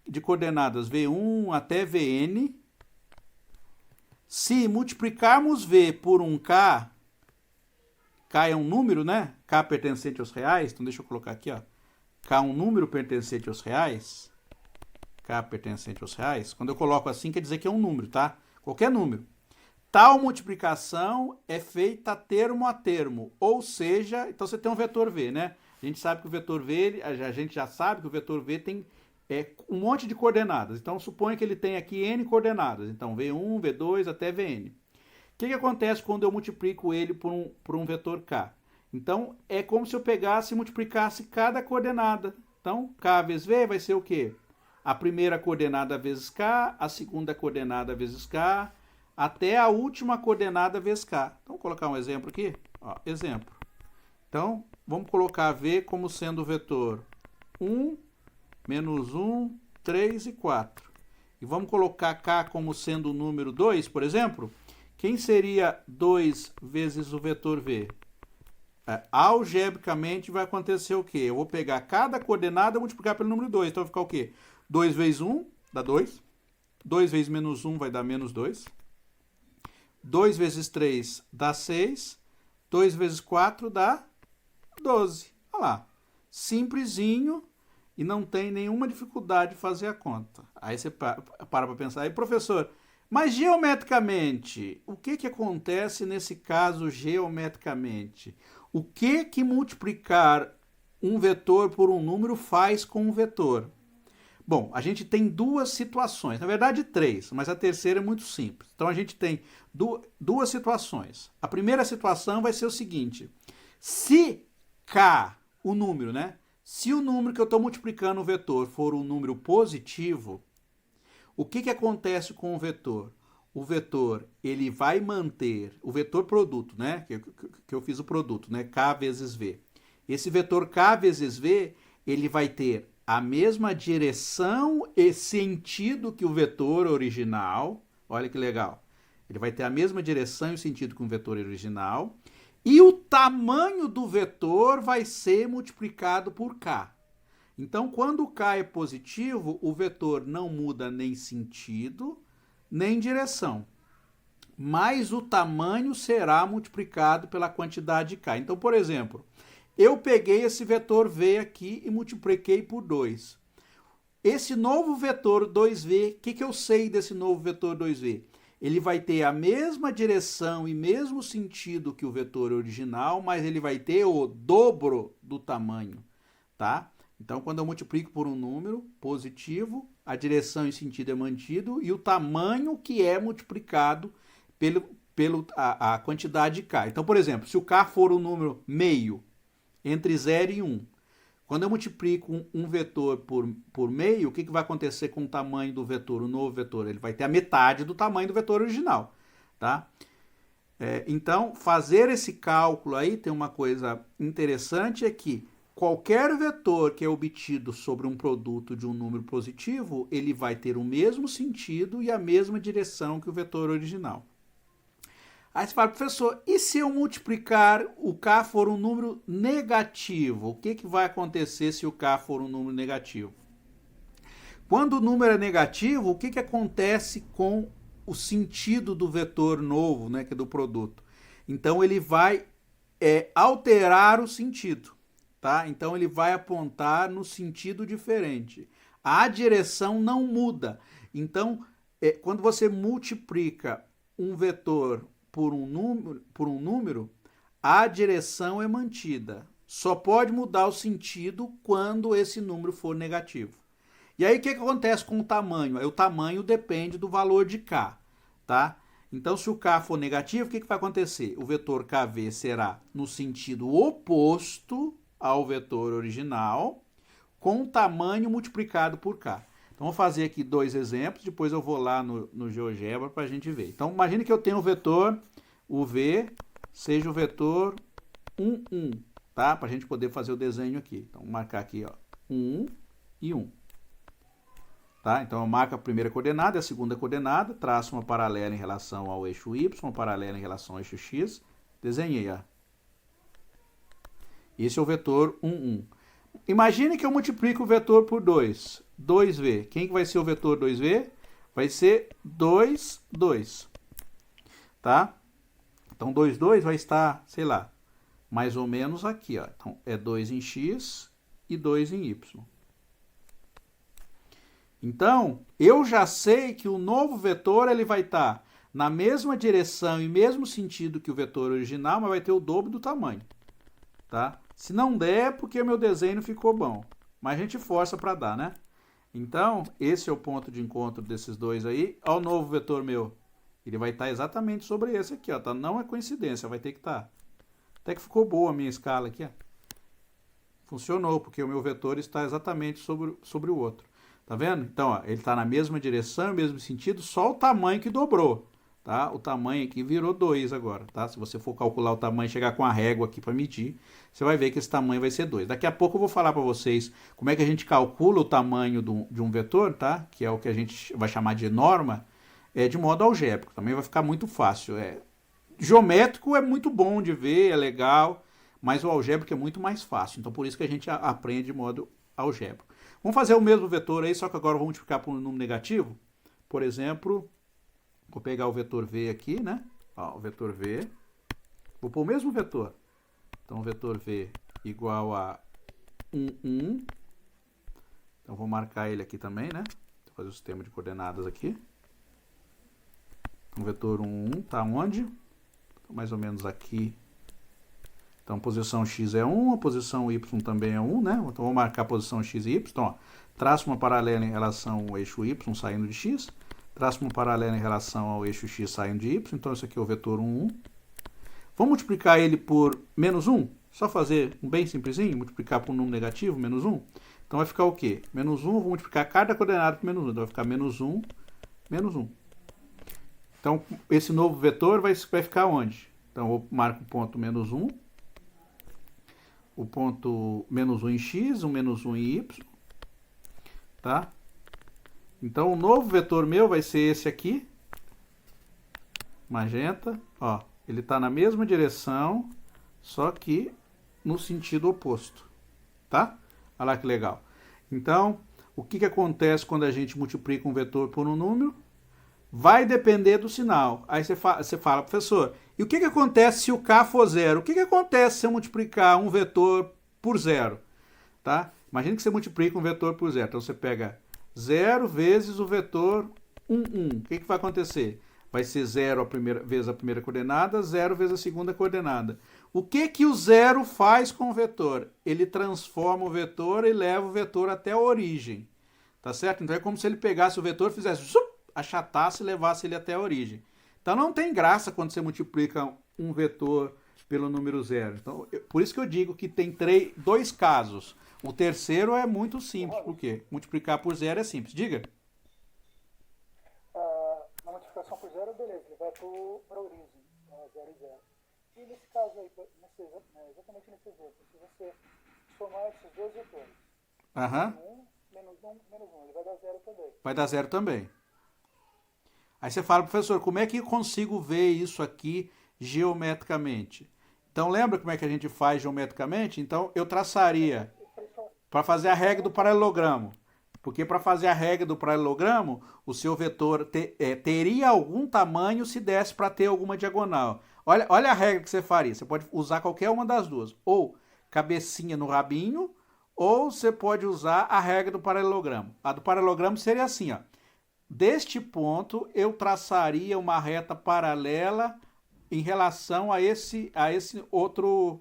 Speaker 1: de coordenadas V1 até Vn, se multiplicarmos V por um K, K é um número, né? K pertencente aos reais, então deixa eu colocar aqui, ó. K é um número pertencente aos reais. K pertencente aos reais. Quando eu coloco assim, quer dizer que é um número, tá? Qualquer número. Tal multiplicação é feita termo a termo, ou seja, então você tem um vetor V, né? A gente sabe que o vetor V, a gente já sabe que o vetor V tem um monte de coordenadas. Então suponha que ele tem aqui N coordenadas. Então V1, V2 até Vn. O que acontece quando eu multiplico ele por um vetor K? Então é como se eu pegasse e multiplicasse cada coordenada. Então K vezes V vai ser o quê? A primeira coordenada vezes K, a segunda coordenada vezes K, até a última coordenada vezes K. Então, vou colocar um exemplo aqui. Ó, exemplo. Então, vamos colocar V como sendo o vetor 1, menos 1, 3 e 4. E vamos colocar K como sendo o número 2, por exemplo. Quem seria 2 vezes o vetor V? Algebricamente vai acontecer o quê? Eu vou pegar cada coordenada e multiplicar pelo número 2. Então vai ficar o quê? 2 vezes 1 dá 2. 2 vezes menos 1 vai dar menos 2. 2 vezes 3 dá 6. 2 vezes 4 dá 12. Olha lá. Simplesinho e não tem nenhuma dificuldade de fazer a conta. Aí você para pensar. Aí, professor, mas geometricamente, o que acontece nesse caso geometricamente? O que multiplicar um vetor por um número faz com um vetor? Bom, a gente tem duas situações, na verdade 3, mas a terceira é muito simples. Então a gente tem duas situações. A primeira situação vai ser o seguinte: se K, o número, né? Se o número que eu estou multiplicando o vetor for um número positivo, o que acontece com o vetor? O vetor, ele vai manter, o vetor produto, né? Que eu fiz o produto, né? K vezes V. Esse vetor K vezes V, ele vai ter a mesma direção e sentido que o vetor original. Olha que legal. Ele vai ter a mesma direção e sentido que o vetor original. E o tamanho do vetor vai ser multiplicado por K. Então, quando o K é positivo, o vetor não muda nem sentido, nem direção. Mas o tamanho será multiplicado pela quantidade de K. Então, por exemplo, eu peguei esse vetor V aqui e multipliquei por 2. Esse novo vetor 2V, o que eu sei desse novo vetor 2V? Ele vai ter a mesma direção e mesmo sentido que o vetor original, mas ele vai ter o dobro do tamanho. tá? Então, quando eu multiplico por um número positivo, a direção e sentido é mantido e o tamanho que é multiplicado pela quantidade de k. Então, por exemplo, se o k for um número meio, entre 0 e 1, quando eu multiplico um vetor por meio, o que vai acontecer com o tamanho do vetor, o novo vetor? Ele vai ter a metade do tamanho do vetor original, tá? Então, fazer esse cálculo aí, tem uma coisa interessante, é que qualquer vetor que é obtido sobre um produto de um número positivo, ele vai ter o mesmo sentido e a mesma direção que o vetor original. Aí você fala, professor, e se eu multiplicar o k for um número negativo? O que vai acontecer se o k for um número negativo? Quando o número é negativo, o que acontece com o sentido do vetor novo, né, que é do produto? Então, ele vai alterar o sentido. Tá? Então, ele vai apontar no sentido diferente. A direção não muda. Então, quando você multiplica um vetor por um número, a direção é mantida. Só pode mudar o sentido quando esse número for negativo. E aí, o que acontece com o tamanho? O tamanho depende do valor de k. Tá? Então, se o k for negativo, o que vai acontecer? O vetor kv será no sentido oposto ao vetor original, com o tamanho multiplicado por k. Então, vou fazer aqui 2 exemplos, depois eu vou lá no GeoGebra para a gente ver. Então, imagine que eu tenho o vetor, o v, seja o vetor 1, 1, tá? Para a gente poder fazer o desenho aqui. Então, vou marcar aqui, ó, 1 e 1. Tá? Então, eu marco a primeira coordenada e a segunda coordenada, traço uma paralela em relação ao eixo y, uma paralela em relação ao eixo x, desenhei, ó. Esse é o vetor 1, 1. Imagine que eu multiplico o vetor por 2. 2v. Quem que vai ser o vetor 2v? Vai ser 2, 2. Tá? Então, 2, 2 vai estar, sei lá, mais ou menos aqui. Ó. Então, é 2 em x e 2 em y. Então, eu já sei que o novo vetor ele vai estar na mesma direção e mesmo sentido que o vetor original, mas vai ter o dobro do tamanho. Tá? Se não der, é porque o meu desenho não ficou bom. Mas a gente força para dar, né? Então, esse é o ponto de encontro desses dois aí. Olha o novo vetor meu. Ele vai estar exatamente sobre esse aqui, ó. Tá? Não é coincidência, vai ter que estar. Até que ficou boa a minha escala aqui, ó. Funcionou, porque o meu vetor está exatamente sobre o outro. Tá vendo? Então, ó, ele está na mesma direção, no mesmo sentido, só o tamanho que dobrou. Tá? O tamanho aqui virou 2 agora, tá? Se você for calcular o tamanho, chegar com a régua aqui para medir, você vai ver que esse tamanho vai ser 2. Daqui a pouco eu vou falar para vocês como é que a gente calcula o tamanho de um vetor, tá? Que é o que a gente vai chamar de norma, de modo algébrico. Também vai ficar muito fácil. Geométrico é muito bom de ver, é legal, mas o algébrico é muito mais fácil. Então, por isso que a gente aprende de modo algébrico. Vamos fazer o mesmo vetor aí, só que agora eu vou multiplicar por um número negativo. Por exemplo, vou pegar o vetor v aqui, né? Ó, o vetor v. Vou pôr o mesmo vetor. Então, o vetor v igual a 1, 1. Então, vou marcar ele aqui também, né? Vou fazer o sistema de coordenadas aqui. O vetor 1, 1 tá onde? Mais ou menos aqui. Então, posição x é 1, a posição y também é 1, né? Então, vou marcar a posição x e y. Então, ó, traço uma paralela em relação ao eixo y saindo de x. Traço uma paralela em relação ao eixo x saindo de y. Então, esse aqui é o vetor 1, 1. Vamos multiplicar ele por menos 1? Só fazer um bem simplesinho, multiplicar por um número negativo, menos 1. Então, vai ficar o quê? Menos 1, eu vou multiplicar cada coordenada por menos 1. Então, vai ficar menos 1, menos 1. Então, esse novo vetor vai ficar onde? Então, eu marco o ponto menos 1. O ponto menos 1 em x, o menos 1 em y. Tá? Então, o novo vetor meu vai ser esse aqui. Magenta. Ó, ele está na mesma direção, só que no sentido oposto. Tá? Olha lá que legal. Então, o que acontece quando a gente multiplica um vetor por um número? Vai depender do sinal. Aí você fala, professor, e o que acontece se o k for 0? O que acontece se eu multiplicar um vetor por 0? Tá? Imagina que você multiplica um vetor por 0. Então, você pega 0 vezes o vetor 1, 1. O que vai acontecer? Vai ser 0 vezes a primeira coordenada, 0 vezes a segunda coordenada. O que o zero faz com o vetor? Ele transforma o vetor e leva o vetor até a origem. Tá certo? Então é como se ele pegasse o vetor, fizesse zup, achatasse e levasse ele até a origem. Então não tem graça quando você multiplica um vetor pelo número zero. Então, por isso que eu digo que tem dois casos. O terceiro é muito simples. Por quê? Multiplicar por zero é simples. Diga.
Speaker 4: Na multiplicação por zero, beleza, ele vai para a origem, 0 e 0. E nesse caso aí, exatamente nesse exemplo, se você somar esses dois vetores,
Speaker 1: Aham.
Speaker 4: 1 menos 1, ele vai dar zero também.
Speaker 1: Vai dar zero também. Aí você fala, professor, como é que eu consigo ver isso aqui geometricamente? Então, lembra como é que a gente faz geometricamente? Então, eu traçaria para fazer a regra do paralelogramo. Porque para fazer a regra do paralelogramo, o seu vetor teria algum tamanho se desse para ter alguma diagonal. Olha a regra que você faria. Você pode usar qualquer uma das duas. Ou cabecinha no rabinho, ou você pode usar a regra do paralelogramo. A do paralelogramo seria assim, ó. Deste ponto, eu traçaria uma reta paralela em relação a esse outro,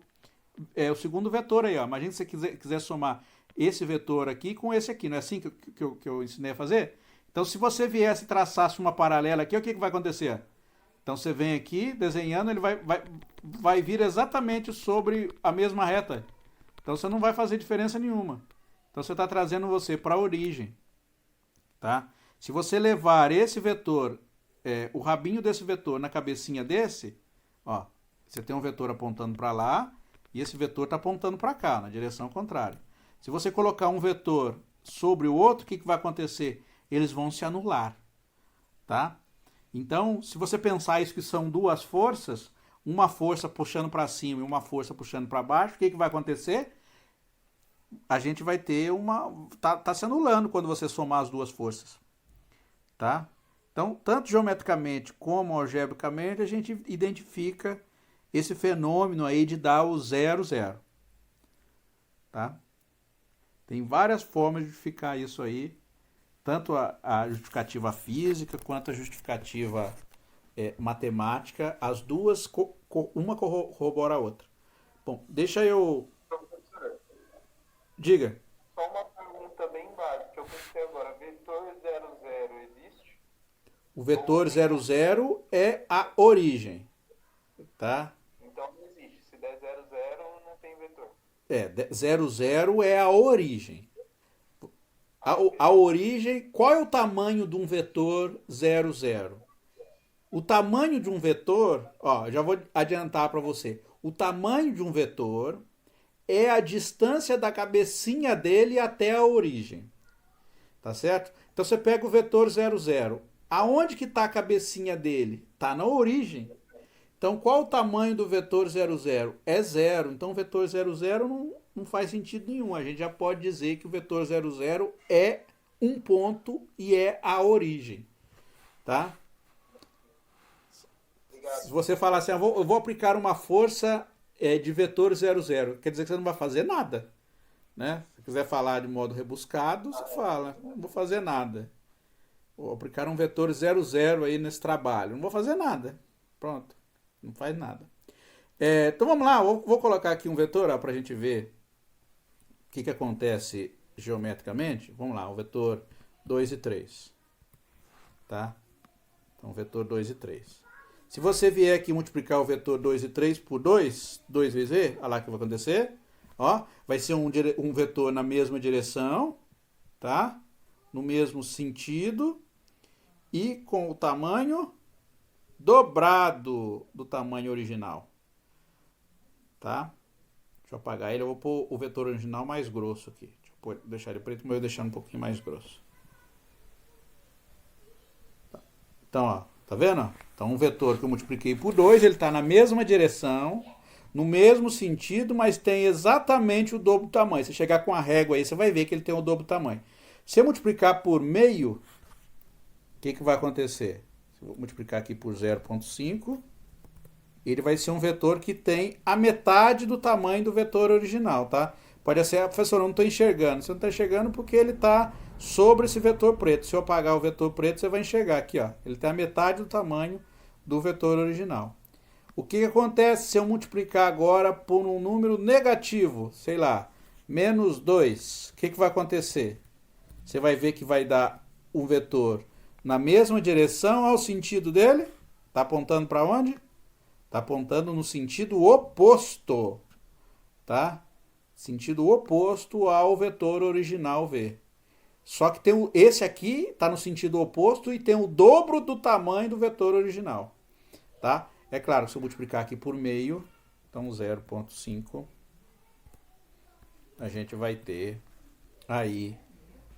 Speaker 1: o segundo vetor aí, ó. Imagina se você quiser somar esse vetor aqui com esse aqui, não é assim que eu ensinei a fazer? Então, se você viesse e traçasse uma paralela aqui, o que vai acontecer? Então, você vem aqui, desenhando, ele vai vir exatamente sobre a mesma reta. Então, você não vai fazer diferença nenhuma. Então, você está trazendo você para a origem, tá? Se você levar esse vetor, o rabinho desse vetor na cabecinha desse, ó, você tem um vetor apontando para lá e esse vetor está apontando para cá, na direção contrária. Se você colocar um vetor sobre o outro, o que vai acontecer? Eles vão se anular, tá? Então, se você pensar isso que são duas forças, uma força puxando para cima e uma força puxando para baixo, o que vai acontecer? A gente vai ter tá se anulando quando você somar as duas forças. Tá? Então, tanto geometricamente como algebricamente, a gente identifica esse fenômeno aí de dar o 0, 0. Tá? Tem várias formas de justificar isso aí, tanto a justificativa física quanto a justificativa matemática, as duas, uma corrobora a outra. Bom, deixa eu...
Speaker 3: Professor,
Speaker 1: Diga.
Speaker 3: só uma pergunta bem básica que eu pensei agora. Vetor 0, 0 existe?
Speaker 1: O vetor 0, 0 é a origem, tá?
Speaker 3: Então não existe. Se der 0, 0, não tem vetor.
Speaker 1: 0, 0 é a origem. A origem, qual é o tamanho de um vetor 0, 0? O tamanho de um vetor, ó, já vou adiantar para você. O tamanho de um vetor é a distância da cabecinha dele até a origem. Tá certo? Então você pega o vetor 0, 0. Aonde que está a cabecinha dele? Está na origem. Então qual o tamanho do vetor 0, 0? É 0. Então o vetor 0, 0 não faz sentido nenhum. A gente já pode dizer que o vetor 0, 0 é um ponto e é a origem. Tá? Se você falar assim, eu vou aplicar uma força de vetor 0, 0, quer dizer que você não vai fazer nada. Né? Se quiser falar de modo rebuscado, você fala, não vou fazer nada. Vou aplicar um vetor 0, 0 aí nesse trabalho. Não vou fazer nada. Pronto. Não faz nada. Então vamos lá, vou colocar aqui um vetor para a gente ver o que acontece geometricamente. Vamos lá, o vetor 2 e 3. Tá? Então, vetor 2 e 3. Se você vier aqui multiplicar o vetor 2 e 3 por 2 vezes V, olha lá o que vai acontecer. Ó, vai ser um vetor na mesma direção, tá? No mesmo sentido e com o tamanho dobrado do tamanho original. Tá? Deixa eu apagar ele, eu vou pôr o vetor original mais grosso aqui. Deixa eu deixar ele preto, mas eu vou deixar um pouquinho mais grosso. Então, ó, tá vendo? Então, um vetor que eu multipliquei por 2, ele está na mesma direção, no mesmo sentido, mas tem exatamente o dobro do tamanho. Se chegar com a régua aí, você vai ver que ele tem o dobro do tamanho. Se eu multiplicar por meio, o que vai acontecer? Se eu multiplicar aqui por 0,5, ele vai ser um vetor que tem a metade do tamanho do vetor original, tá? Pode ser, professor, eu não estou enxergando. Você não está enxergando porque ele está sobre esse vetor preto. Se eu apagar o vetor preto, você vai enxergar aqui, ó. Ele tem a metade do tamanho do vetor original. O que acontece se eu multiplicar agora por um número negativo? Sei lá, menos 2. O que vai acontecer? Você vai ver que vai dar um vetor na mesma direção ao sentido dele. Está apontando para onde? Está apontando no sentido oposto. Tá? Sentido oposto ao vetor original V. Só que tem esse aqui está no sentido oposto e tem o dobro do tamanho do vetor original. Tá? É claro, se eu multiplicar aqui por meio, então 0,5, a gente vai ter aí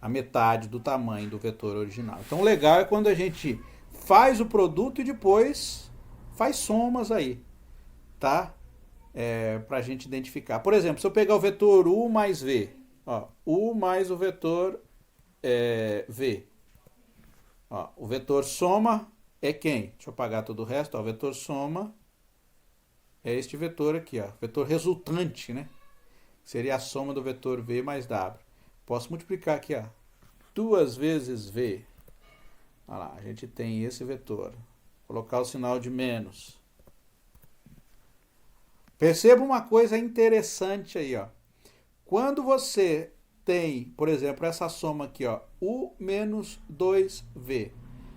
Speaker 1: a metade do tamanho do vetor original. Então o legal é quando a gente faz o produto e depois faz somas aí, tá? Para a gente identificar. Por exemplo, se eu pegar o vetor U mais V, ó, U mais o vetor V, ó, o vetor soma é quem? Deixa eu apagar todo o resto. Ó, o vetor soma é este vetor aqui, ó, vetor resultante, né? Seria a soma do vetor V mais W. Posso multiplicar aqui, ó, 2 vezes V. Olha lá, a gente tem esse vetor. Colocar o sinal de menos. Perceba uma coisa interessante aí, ó. Quando você tem, por exemplo, essa soma aqui, ó, U menos 2V.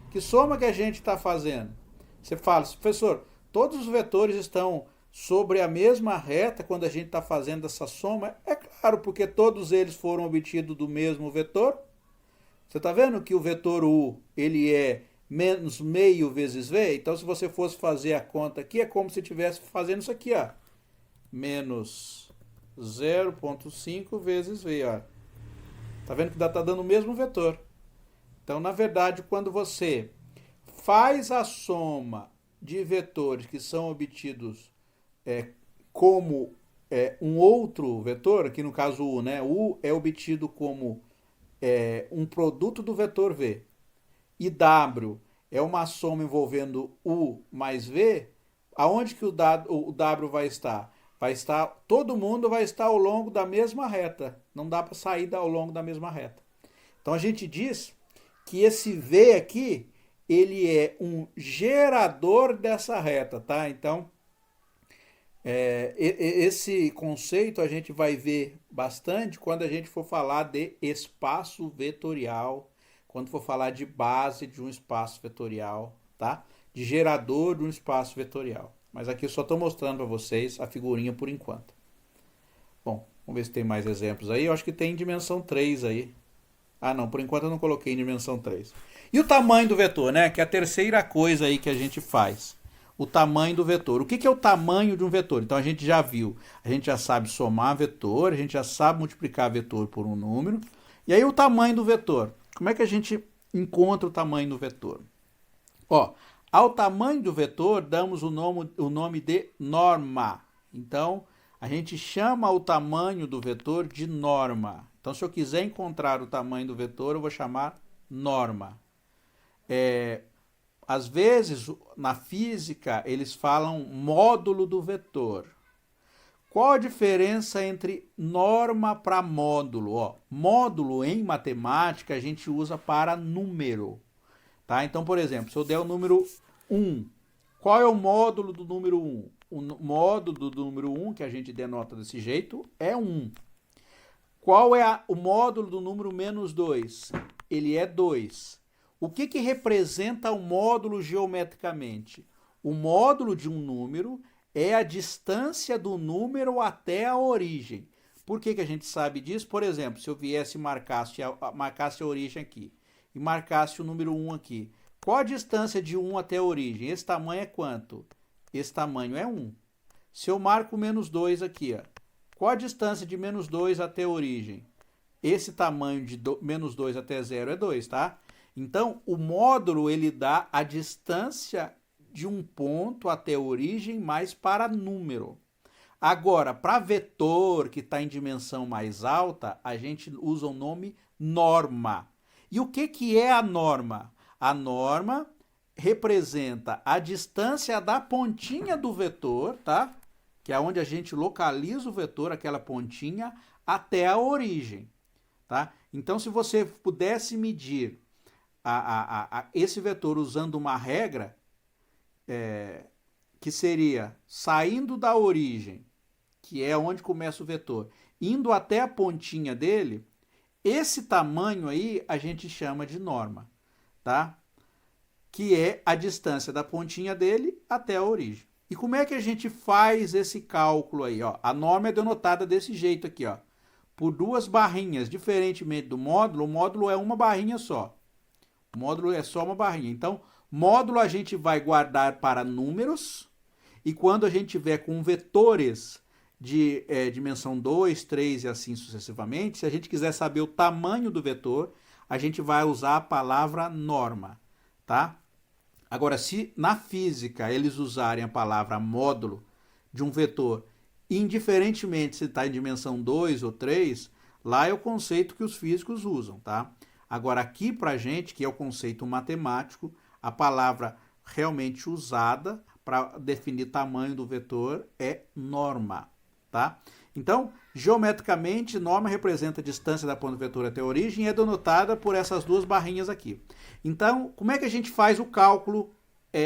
Speaker 1: Que soma que a gente está fazendo? Você fala, professor, todos os vetores estão sobre a mesma reta quando a gente está fazendo essa soma? É claro, porque todos eles foram obtidos do mesmo vetor. Você está vendo que o vetor U ele é menos meio vezes V? Então, se você fosse fazer a conta aqui, é como se estivesse fazendo isso aqui, ó. Menos 0,5 vezes V, ó. Está vendo que está dando o mesmo vetor. Então, na verdade, quando você faz a soma de vetores que são obtidos como um outro vetor, aqui no caso U, né? U é obtido como um produto do vetor V. E W é uma soma envolvendo U mais V. Aonde que o W vai estar? Todo mundo vai estar ao longo da mesma reta. Não dá para sair ao longo da mesma reta. Então, a gente diz que esse V aqui, ele é um gerador dessa reta, tá? Então, esse conceito a gente vai ver bastante quando a gente for falar de espaço vetorial, quando for falar de base de um espaço vetorial, tá? De gerador de um espaço vetorial. Mas aqui eu só estou mostrando para vocês a figurinha por enquanto. Bom, vamos ver se tem mais exemplos aí. Eu acho que tem em dimensão 3 aí. Ah, não, por enquanto eu não coloquei em dimensão 3. E o tamanho do vetor, né? Que é a terceira coisa aí que a gente faz. O tamanho do vetor. O que é o tamanho de um vetor? Então a gente já viu, a gente já sabe somar vetor, a gente já sabe multiplicar vetor por um número. E aí o tamanho do vetor. Como é que a gente encontra o tamanho do vetor? Ó, ao tamanho do vetor damos o nome de norma. Então a gente chama o tamanho do vetor de norma. Então, se eu quiser encontrar o tamanho do vetor, eu vou chamar norma. Às vezes, na física, eles falam módulo do vetor. Qual a diferença entre norma para módulo? Ó, módulo, em matemática, a gente usa para número. Tá? Então, por exemplo, se eu der o número 1, qual é o módulo do número 1? O módulo do número 1, que a gente denota desse jeito, é 1. Qual é o módulo do número menos 2? Ele é 2. O que representa o módulo geometricamente? O módulo de um número é a distância do número até a origem. Por que a gente sabe disso? Por exemplo, se eu viesse e marcasse a origem aqui e marcasse o número 1 aqui, qual a distância de 1 até a origem? Esse tamanho é quanto? Esse tamanho é 1. Se eu marco o menos 2 aqui, ó, qual a distância de menos 2 até a origem? Esse tamanho de menos 2 até 0 é 2, tá? Então, o módulo, ele dá a distância de um ponto até a origem mais para número. Agora, para vetor, que está em dimensão mais alta, a gente usa o nome norma. E o que é a norma? A norma representa a distância da pontinha do vetor, tá? Que é onde a gente localiza o vetor, aquela pontinha, até a origem. Tá? Então, se você pudesse medir esse vetor usando uma regra, que seria saindo da origem, que é onde começa o vetor, indo até a pontinha dele, esse tamanho aí a gente chama de norma, tá? Que é a distância da pontinha dele até a origem. E como é que a gente faz esse cálculo aí? Ó? A norma é denotada desse jeito aqui, ó, por duas barrinhas. Diferentemente do módulo, o módulo é uma barrinha só. O módulo é só uma barrinha. Então, módulo a gente vai guardar para números, e quando a gente tiver com vetores de dimensão 2, 3 e assim sucessivamente, se a gente quiser saber o tamanho do vetor, a gente vai usar a palavra norma, tá? Agora, se na física eles usarem a palavra módulo de um vetor, indiferentemente se está em dimensão 2 ou 3, lá é o conceito que os físicos usam, tá? Agora, aqui para a gente, que é o conceito matemático, a palavra realmente usada para definir tamanho do vetor é norma, tá? Então, geometricamente, norma representa a distância da ponta do vetor até a origem e é denotada por essas duas barrinhas aqui. Então, como é que a gente faz o cálculo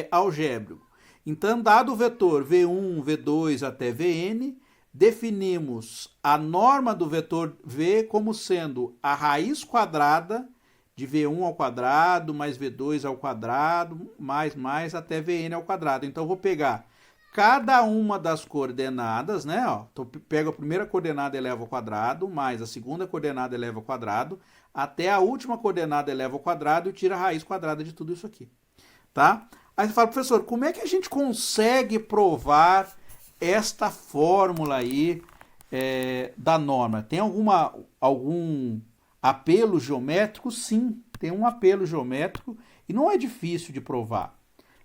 Speaker 1: algébrico? Então, dado o vetor V1, V2 até Vn, definimos a norma do vetor V como sendo a raiz quadrada de V1 ao quadrado, mais V2 ao quadrado, mais até Vn ao quadrado. Então, eu vou pegar cada uma das coordenadas, né? Ó, então, pego a primeira coordenada eleva ao quadrado, mais a segunda coordenada eleva ao quadrado, até a última coordenada eleva ao quadrado e tira a raiz quadrada de tudo isso aqui, tá? Aí você fala, professor, como é que a gente consegue provar esta fórmula aí da norma? Tem algum apelo geométrico? Sim, tem um apelo geométrico e não é difícil de provar,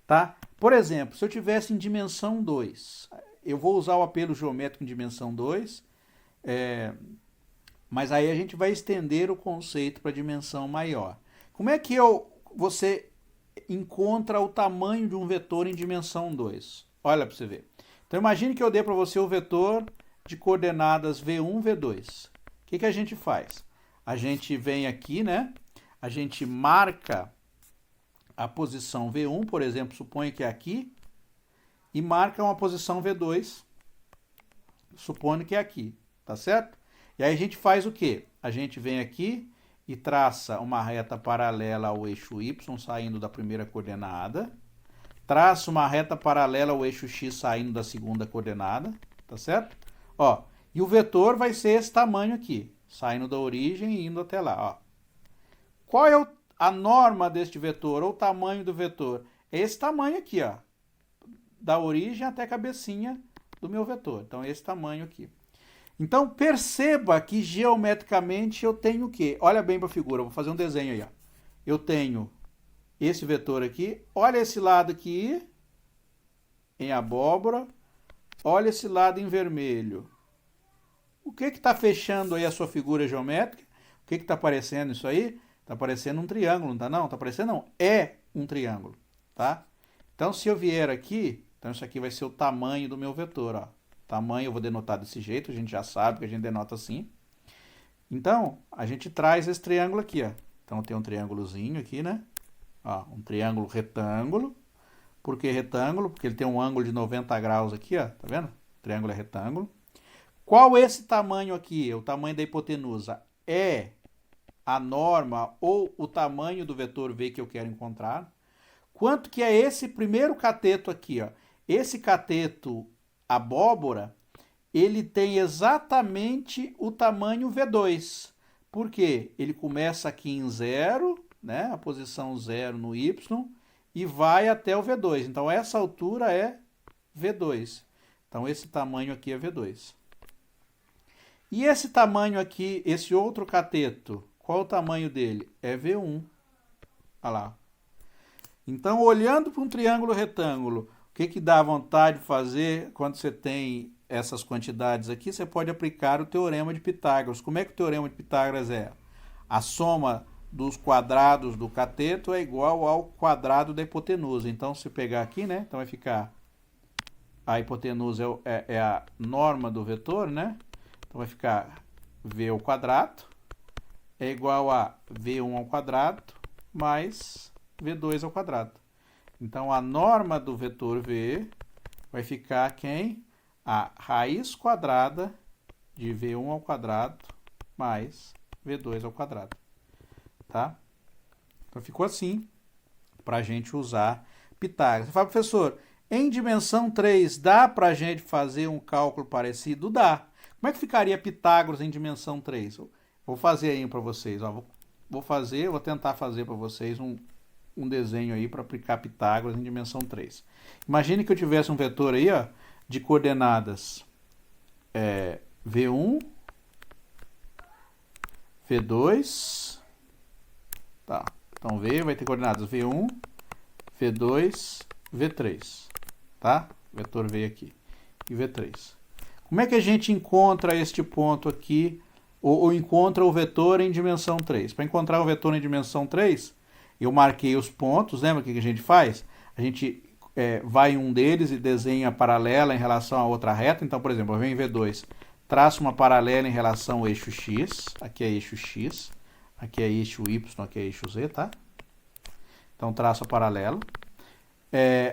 Speaker 1: tá? Por exemplo, se eu tivesse em dimensão 2, eu vou usar o apelo geométrico em dimensão 2, mas aí a gente vai estender o conceito para dimensão maior. Como é que você encontra o tamanho de um vetor em dimensão 2? Olha para você ver. Então imagine que eu dei para você o vetor de coordenadas V1, V2. O que a gente faz? A gente vem aqui, né? A gente marca a posição V1, por exemplo, suponha que é aqui, e marca uma posição V2, supondo que é aqui, tá certo? E aí a gente faz o quê? A gente vem aqui e traça uma reta paralela ao eixo Y, saindo da primeira coordenada, traça uma reta paralela ao eixo X, saindo da segunda coordenada, tá certo? Ó, e o vetor vai ser esse tamanho aqui, saindo da origem e indo até lá, ó. Qual é a norma deste vetor, ou o tamanho do vetor? É esse tamanho aqui, ó, da origem até a cabecinha do meu vetor. Então, esse tamanho aqui. Então, perceba que geometricamente eu tenho o quê? Olha bem para a figura, vou fazer um desenho aí, ó. Eu tenho esse vetor aqui, olha esse lado aqui, em abóbora, olha esse lado em vermelho. O que está fechando aí a sua figura geométrica? O que está aparecendo isso aí? Está parecendo um triângulo, não está não? Está parecendo não, é um triângulo, tá? Então, se eu vier aqui, então isso aqui vai ser o tamanho do meu vetor, ó. Tamanho eu vou denotar desse jeito, a gente já sabe que a gente denota assim. Então, a gente traz esse triângulo aqui, ó. Então, tem um triângulozinho aqui, né? Ó, um triângulo retângulo. Por que retângulo? Porque ele tem um ângulo de 90 graus aqui, ó. Tá vendo? O triângulo é retângulo. Qual esse tamanho aqui? O tamanho da hipotenusa é a norma ou o tamanho do vetor V que eu quero encontrar. Quanto que é esse primeiro cateto aqui, ó? Esse cateto abóbora, ele tem exatamente o tamanho V2. Por quê? Ele começa aqui em 0, né? A posição 0 no Y, e vai até o V2. Então, essa altura é V2. Então, esse tamanho aqui é V2. E esse tamanho aqui, esse outro cateto, qual o tamanho dele? É V1. Olha lá. Então, olhando para um triângulo retângulo, o que dá vontade de fazer quando você tem essas quantidades aqui? Você pode aplicar o teorema de Pitágoras. Como é que o teorema de Pitágoras é? A soma dos quadrados do cateto é igual ao quadrado da hipotenusa. Então, se pegar aqui, né? Então, vai ficar... A hipotenusa é a norma do vetor, né? Então, vai ficar V ao quadrado é igual a V1 ao quadrado mais V2 ao quadrado. Então, a norma do vetor V vai ficar quem? A raiz quadrada de V1 ao quadrado mais V2 ao quadrado. Tá? Então ficou assim para a gente usar Pitágoras. Você fala, professor, em dimensão 3 dá para a gente fazer um cálculo parecido? Dá. Como é que ficaria Pitágoras em dimensão 3? Vou fazer aí para vocês. Ó. Vou tentar fazer para vocês um desenho aí para aplicar Pitágoras em dimensão 3. Imagine que eu tivesse um vetor aí, ó, de coordenadas V1, V2, tá. Então V vai ter coordenadas V1, V2, V3, tá? Vetor V aqui e V3. Como é que a gente encontra este ponto aqui, ou encontra o vetor em dimensão 3? Para encontrar o vetor em dimensão 3, eu marquei os pontos, lembra o que a gente faz? A gente vai em um deles e desenha a paralela em relação a outra reta. Então, por exemplo, eu venho em V2, traço uma paralela em relação ao eixo X, aqui é eixo X, aqui é eixo Y, aqui é eixo Z, tá? Então, traço a paralela.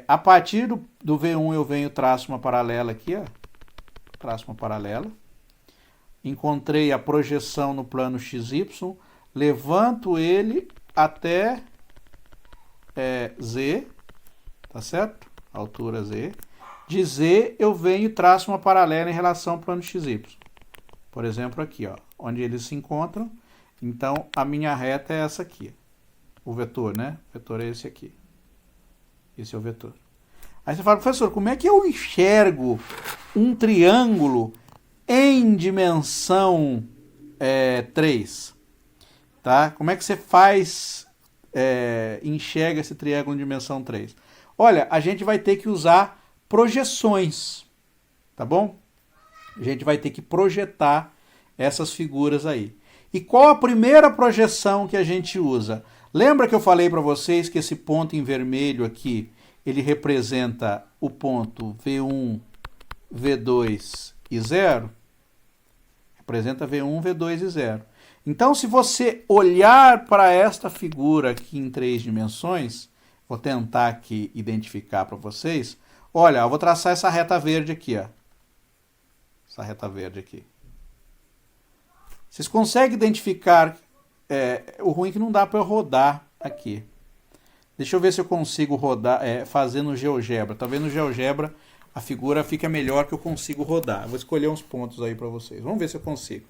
Speaker 1: A partir do V1 eu venho, traço uma paralela aqui, ó. Traço uma paralela. Encontrei a projeção no plano XY, levanto ele até Z, tá certo? Altura Z. De Z eu venho e traço uma paralela em relação ao plano XY. Por exemplo, aqui, ó, onde eles se encontram. Então, a minha reta é essa aqui. O vetor, né? O vetor é esse aqui. Esse é o vetor. Aí você fala, professor, como é que eu enxergo um triângulo em dimensão 3? Tá? Como é que você enxerga esse triângulo em dimensão 3? Olha, a gente vai ter que usar projeções, tá bom? A gente vai ter que projetar essas figuras aí. E qual a primeira projeção que a gente usa? Lembra que eu falei para vocês que esse ponto em vermelho aqui, ele representa o ponto V1, V2 e 0? Representa V1, V2 e 0. Então, se você olhar para esta figura aqui em 3 dimensões, vou tentar aqui identificar para vocês. Olha, eu vou traçar essa reta verde aqui, ó. Essa reta verde aqui. Vocês conseguem identificar? O ruim é que não dá para eu rodar aqui. Deixa eu ver se eu consigo rodar, fazer no GeoGebra. Talvez no GeoGebra a figura fica melhor que eu consigo rodar. Eu vou escolher uns pontos aí para vocês. Vamos ver se eu consigo.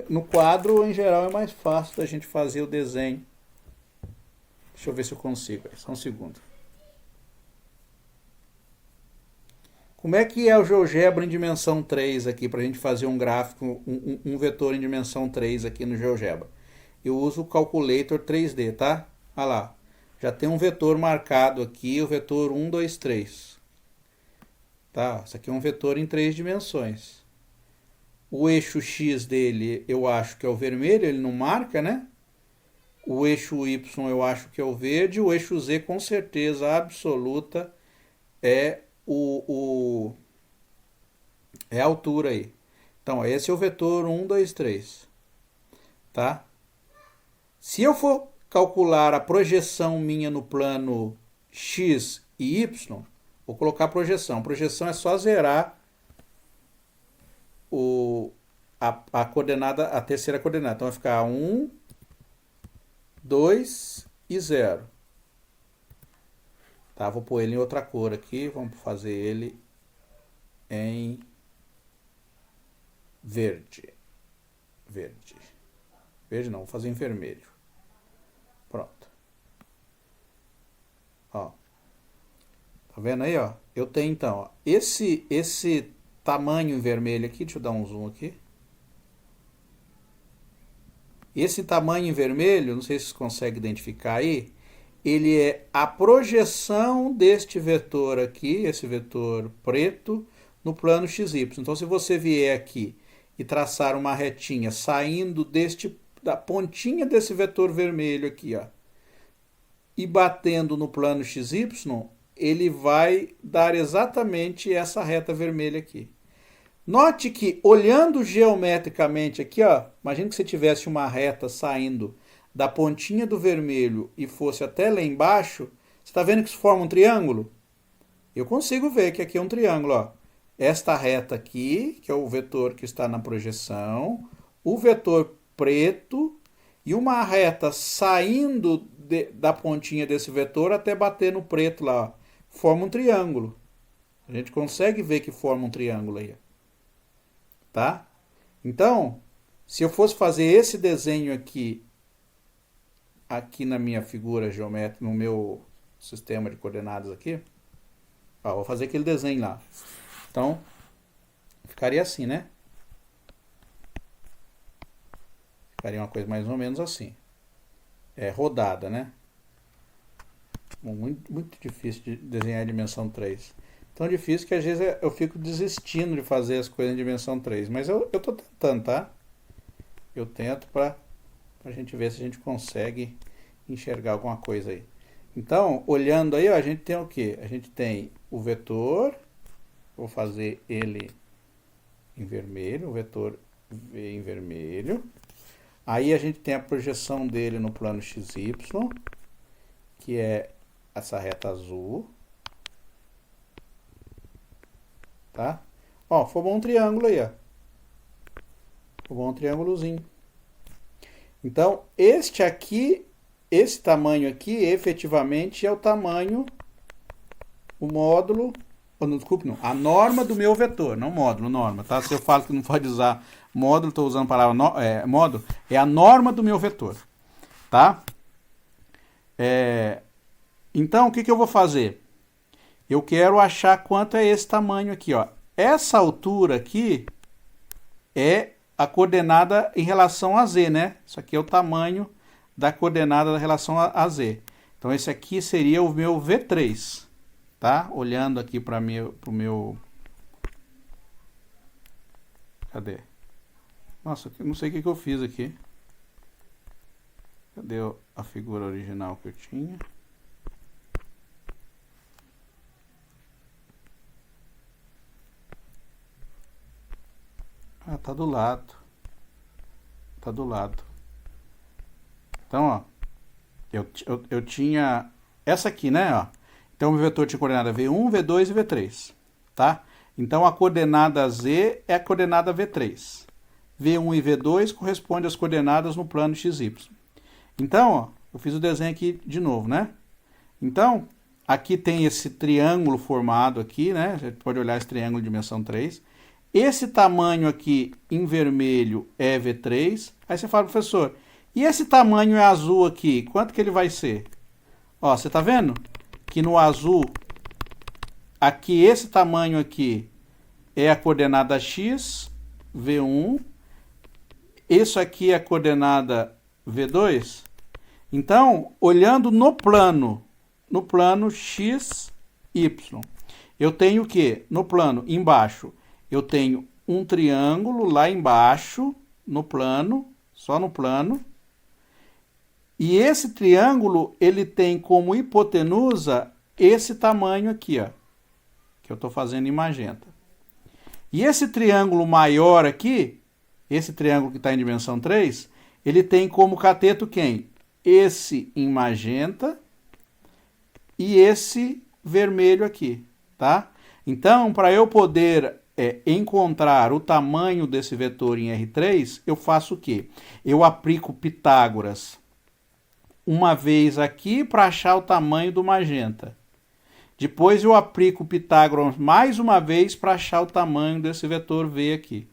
Speaker 1: No quadro, em geral, é mais fácil da gente fazer o desenho. Deixa eu ver se eu consigo. Só um segundo. Como é que é o GeoGebra em dimensão 3 aqui, para a gente fazer um gráfico, um vetor em dimensão 3 aqui no GeoGebra? Eu uso o Calculator 3D, tá? Olha lá. Já tem um vetor marcado aqui, o vetor 1, 2, 3. Tá? Isso aqui é um vetor em 3 dimensões. O eixo X dele, eu acho que é o vermelho, ele não marca, né? O eixo Y eu acho que é o verde. O eixo Z, com certeza absoluta, é a altura aí. Então, esse é o vetor 1, 2, 3. Tá? Se eu for calcular a projeção minha no plano X e Y, vou colocar a projeção. A projeção é só zerar a coordenada, a terceira coordenada. Então vai ficar 1, 2 e 0. Tá, vou pôr ele em outra cor aqui. Vamos fazer ele em verde. Verde não, vou fazer em vermelho. Pronto. Ó. Tá vendo aí, ó? Eu tenho então, ó, esse tamanho em vermelho aqui, deixa eu dar um zoom aqui. Esse tamanho em vermelho, não sei se vocês conseguem identificar aí, ele é a projeção deste vetor aqui, esse vetor preto, no plano XY. Então, se você vier aqui e traçar uma retinha saindo da pontinha desse vetor vermelho aqui, ó, e batendo no plano XY, ele vai dar exatamente essa reta vermelha aqui. Note que, olhando geometricamente aqui, ó, imagina que você tivesse uma reta saindo da pontinha do vermelho e fosse até lá embaixo, você está vendo que isso forma um triângulo? Eu consigo ver que aqui é um triângulo, ó. Esta reta aqui, que é o vetor que está na projeção, o vetor preto e uma reta saindo da pontinha desse vetor até bater no preto lá, ó. Forma um triângulo. A gente consegue ver que forma um triângulo aí, tá? Então, se eu fosse fazer esse desenho aqui na minha figura geométrica, no meu sistema de coordenadas aqui, ó, vou fazer aquele desenho lá. Então, ficaria assim, né? Ficaria uma coisa mais ou menos assim. É rodada, né? Muito, muito difícil de desenhar em dimensão 3. Tão difícil que às vezes eu fico desistindo de fazer as coisas em dimensão 3. Mas eu tô tentando, tá? Eu tento pra gente ver se a gente consegue enxergar alguma coisa aí. Então, olhando aí, ó, a gente tem o quê? A gente tem o vetor, vou fazer ele em vermelho, o vetor V em vermelho. Aí a gente tem a projeção dele no plano XY, que é essa reta azul. Tá? Ó, formou um triângulo aí, ó. Formou um triângulozinho. Então, este aqui, esse tamanho aqui, efetivamente é o tamanho, o módulo, não, desculpe, não, a norma do meu vetor, não módulo, norma, tá? Se eu falo que não pode usar módulo, estou usando a palavra módulo, é a norma do meu vetor, tá? Então, o que eu vou fazer? Eu quero achar quanto é esse tamanho aqui, ó. Essa altura aqui é a coordenada em relação a z, né? Isso aqui é o tamanho da coordenada em relação a z. Então, esse aqui seria o meu V3, tá? Olhando aqui para o meu... Cadê? Nossa, eu não sei o que eu fiz aqui. Cadê a figura original que eu tinha? Ah, tá do lado. Tá do lado. Então, ó. Eu tinha essa aqui, né, ó. Então, o vetor tinha coordenada V1, V2 e V3, tá? Então, a coordenada Z é a coordenada V3. V1 e V2 correspondem às coordenadas no plano XY. Então, ó, eu fiz o desenho aqui de novo, né? Então, aqui tem esse triângulo formado aqui, né? A gente pode olhar esse triângulo de dimensão 3. Esse tamanho aqui em vermelho é V3. Aí você fala, professor, e esse tamanho é azul aqui? Quanto que ele vai ser? Ó, você tá vendo? Que no azul, aqui esse tamanho aqui é a coordenada X, V1. Isso aqui é a coordenada V2. Então, olhando no plano X, Y, eu tenho o quê? No plano, embaixo, eu tenho um triângulo lá embaixo, no plano, só no plano. E esse triângulo, ele tem como hipotenusa esse tamanho aqui, ó, que eu estou fazendo em magenta. E esse triângulo maior aqui, esse triângulo que está em dimensão 3, ele tem como cateto quem? Esse em magenta e esse vermelho aqui, tá? Então, para eu poder encontrar o tamanho desse vetor em R3, eu faço o quê? Eu aplico Pitágoras uma vez aqui para achar o tamanho do magenta. Depois eu aplico Pitágoras mais uma vez para achar o tamanho desse vetor V aqui.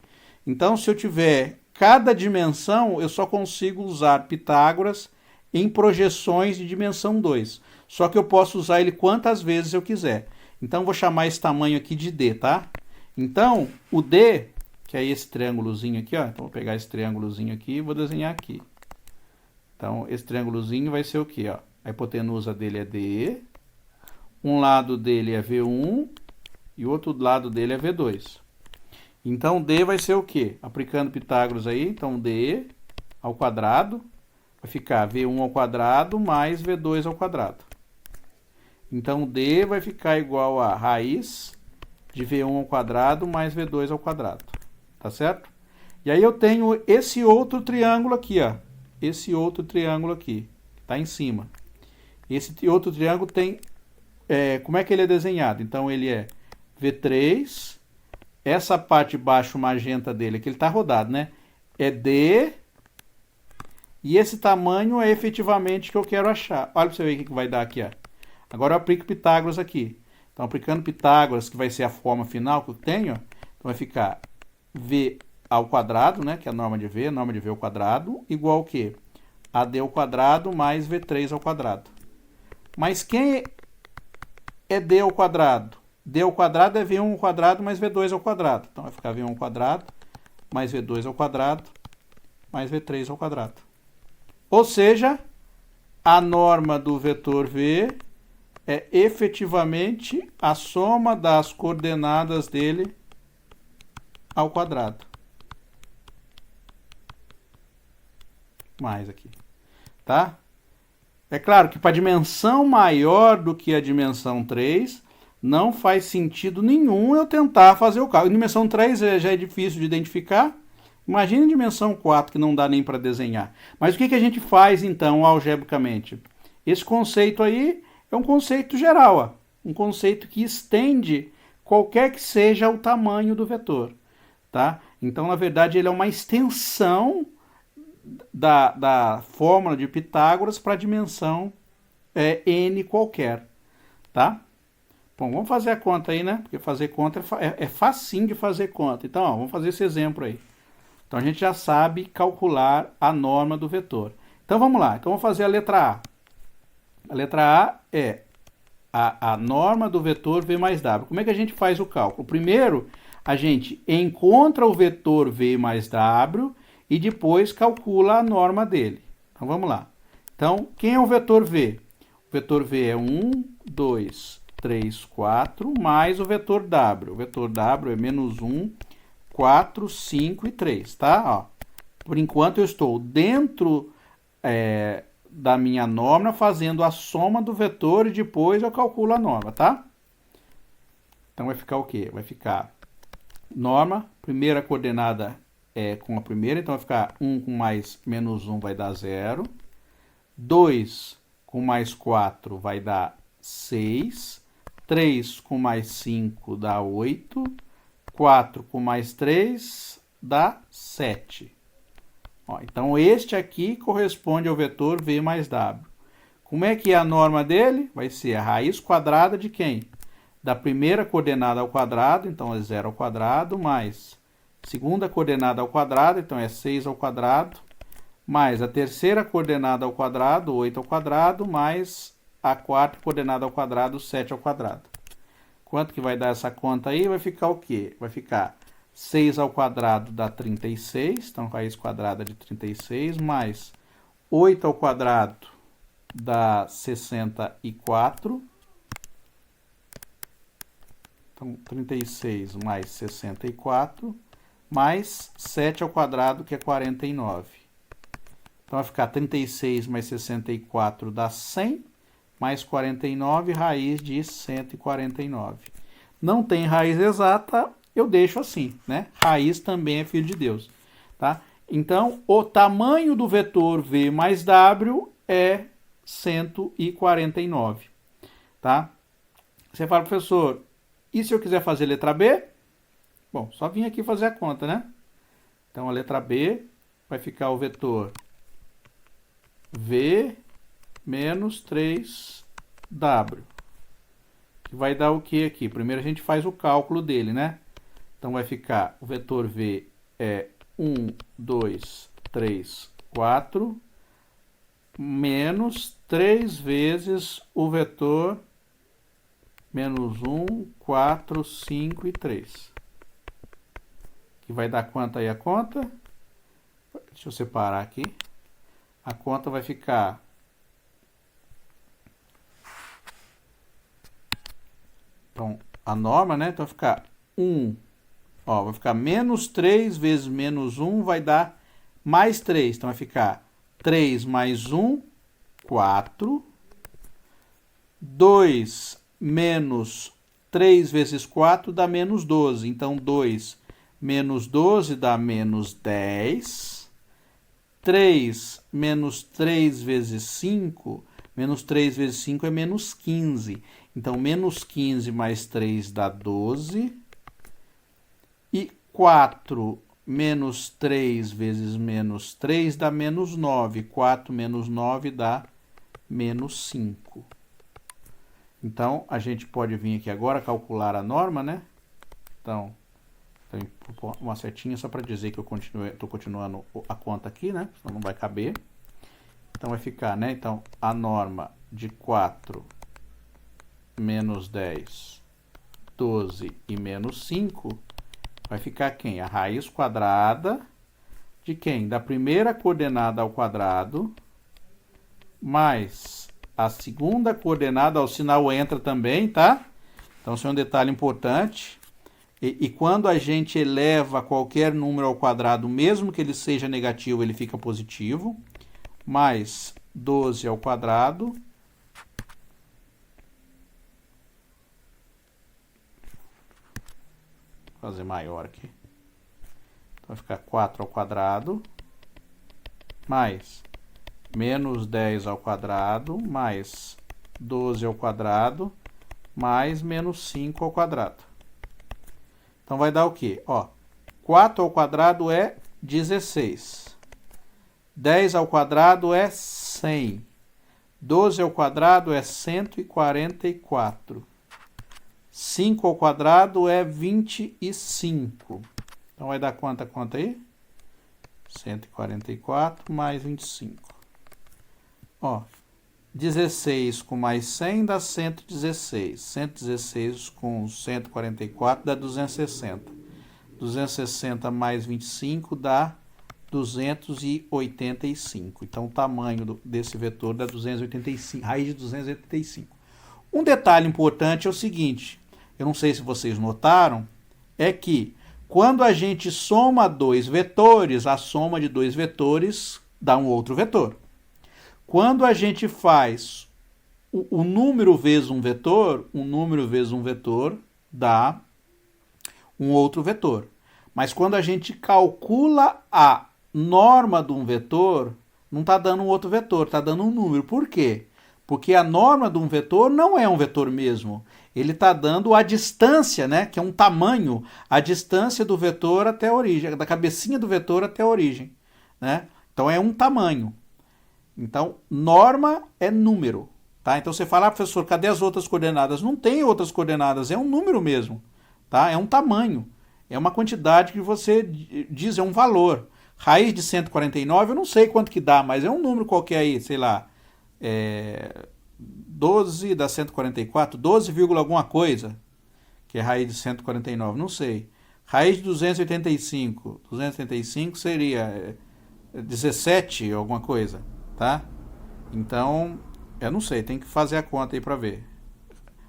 Speaker 1: Então, se eu tiver cada dimensão, eu só consigo usar Pitágoras em projeções de dimensão 2. Só que eu posso usar ele quantas vezes eu quiser. Então, vou chamar esse tamanho aqui de D, tá? Então, o D, que é esse triângulozinho aqui, ó. Então, vou pegar esse triângulozinho aqui e vou desenhar aqui. Então, esse triângulozinho vai ser o quê, ó? A hipotenusa dele é D. Um lado dele é V1 e o outro lado dele é V2. Então, D vai ser o quê? Aplicando Pitágoras aí, então D ao quadrado vai ficar V1 ao quadrado mais V2 ao quadrado. Então, D vai ficar igual a raiz de V1 ao quadrado mais V2 ao quadrado. Tá certo? E aí eu tenho esse outro triângulo aqui, ó. Esse outro triângulo aqui, que está em cima. Esse outro triângulo tem como é que ele é desenhado? Então, ele é V3, essa parte de baixo magenta dele, que ele está rodado, né? É D, e esse tamanho é efetivamente que eu quero achar. Olha para você ver o que vai dar aqui, ó. Agora eu aplico Pitágoras aqui. Então, aplicando Pitágoras, que vai ser a forma final que eu tenho, ó, então vai ficar V ao quadrado, né, que é a norma de V ao quadrado, igual ao quê? AD ao quadrado mais V3 ao quadrado. Mas quem é D ao quadrado? D ao quadrado é V1 ao quadrado mais V2 ao quadrado. Então vai ficar V1 ao quadrado mais V2 ao quadrado mais V3 ao quadrado. Ou seja, a norma do vetor V é efetivamente a soma das coordenadas dele ao quadrado. Mais aqui, tá? É claro que para dimensão maior do que a dimensão 3, não faz sentido nenhum eu tentar fazer o cálculo. Dimensão 3 já é difícil de identificar. Imagine dimensão 4, que não dá nem para desenhar. Mas o que a gente faz, então, algebricamente? Esse conceito aí é um conceito geral, ó. Um conceito que estende qualquer que seja o tamanho do vetor. Tá? Então, na verdade, ele é uma extensão da fórmula de Pitágoras para a dimensão n qualquer. Tá? Bom, vamos fazer a conta aí, né? Porque fazer conta é facinho de fazer conta. Então, ó, vamos fazer esse exemplo aí. Então, a gente já sabe calcular a norma do vetor. Então, vamos lá. Então, vamos fazer a letra A. A letra A é a norma do vetor V mais W. Como é que a gente faz o cálculo? Primeiro, a gente encontra o vetor V mais W e depois calcula a norma dele. Então, vamos lá. Então, quem é o vetor V? O vetor V é 1, 2, 3, 4, mais o vetor W. O vetor W é menos 1, 4, 5 e 3, tá? Ó, por enquanto eu estou dentro da minha norma fazendo a soma do vetor e depois eu calculo a norma, tá? Então vai ficar o quê? Vai ficar norma, primeira coordenada é com a primeira, então vai ficar 1 com mais menos 1 vai dar 0. 2 com mais 4 vai dar 6. 3 com mais 5 dá 8. 4 com mais 3 dá 7. Ó, então, este aqui corresponde ao vetor V mais W. Como é que é a norma dele? Vai ser a raiz quadrada de quem? Da primeira coordenada ao quadrado, então é 0 ao quadrado, mais segunda coordenada ao quadrado, então é 6 ao quadrado, mais a terceira coordenada ao quadrado, 8 ao quadrado, mais a quarta coordenada ao quadrado, 7 ao quadrado. Quanto que vai dar essa conta aí? Vai ficar o quê? Vai ficar 6 ao quadrado dá 36, então raiz quadrada de 36, mais 8 ao quadrado dá 64. Então, 36 mais 64, mais 7 ao quadrado, que é 49. Então, vai ficar 36 mais 64 dá 100, mais 49, raiz de 149. Não tem raiz exata, eu deixo assim, né? Raiz também é filho de Deus, tá? Então, o tamanho do vetor V mais W é 149, tá? Você fala, professor, e se eu quiser fazer letra B? Bom, só vim aqui fazer a conta, né? Então, a letra B vai ficar o vetor V menos 3W. Que vai dar o que aqui? Primeiro a gente faz o cálculo dele, né? Então, vai ficar o vetor V é 1, 2, 3, 4, menos 3 vezes o vetor menos 1, 4, 5 e 3. Que vai dar quanto aí a conta? Deixa eu separar aqui. A conta vai ficar... Então, a norma, né? Então, vai ficar 1. Ó, vai ficar menos 3 vezes menos 1 vai dar mais 3. Então, vai ficar 3 mais 1, 4. 2 menos 3 vezes 4 dá menos 12. Então, 2 menos 12 dá menos 10. 3 menos 3 vezes 5, menos 3 vezes 5 é menos 15. Então, menos 15 mais 3 dá 12. E 4 menos 3 vezes menos 3 dá menos 9. 4 menos 9 dá menos 5. Então, a gente pode vir aqui agora calcular a norma, né? Então, uma setinha só para dizer que eu estou continuando a conta aqui, né? Senão não vai caber. Então, vai ficar, né? Então, a norma de 4 menos 10, 12 e menos 5 vai ficar quem? A raiz quadrada de quem? Da primeira coordenada ao quadrado, mais a segunda coordenada, o sinal entra também, tá? Então, isso é um detalhe importante. E quando a gente eleva qualquer número ao quadrado, mesmo que ele seja negativo, ele fica positivo. Mais 12 ao quadrado. Vou fazer maior aqui. Então, vai ficar 4 ao quadrado. Mais menos 10 ao quadrado. Mais 12 ao quadrado. Mais menos 5 ao quadrado. Então, vai dar o quê? Ó, 4 ao quadrado é 16. 10 ao quadrado é 100. 12 ao quadrado é 144. 5 ao quadrado é 25. Então, vai dar quanta conta aí? 144 mais 25. Ó, 16 com mais 100 dá 116. 116 com 144 dá 260. 260 mais 25 dá 285. Então, o tamanho desse vetor dá 285, raiz de 285. Um detalhe importante é o seguinte, eu não sei se vocês notaram, é que quando a gente soma dois vetores, a soma de dois vetores dá um outro vetor. Quando a gente faz o número vezes um vetor, dá um outro vetor. Mas quando a gente calcula a norma de um vetor, não está dando um outro vetor, está dando um número. Por quê? Porque a norma de um vetor não é um vetor mesmo. Ele está dando a distância, né, que é um tamanho, a distância do vetor até a origem, da cabecinha do vetor até a origem, né? Então é um tamanho. Então, norma é número, tá? Então você fala, professor, cadê as outras coordenadas? Não tem outras coordenadas, é um número mesmo, tá? É um tamanho, é uma quantidade que você diz, é um valor. Raiz de 149, eu não sei quanto que dá, mas é um número qualquer aí, sei lá, 12 dá 144, 12, alguma coisa, que é raiz de 149, não sei. Raiz de 285 seria 17 alguma coisa. Tá? Então, eu não sei, tem que fazer a conta aí para ver.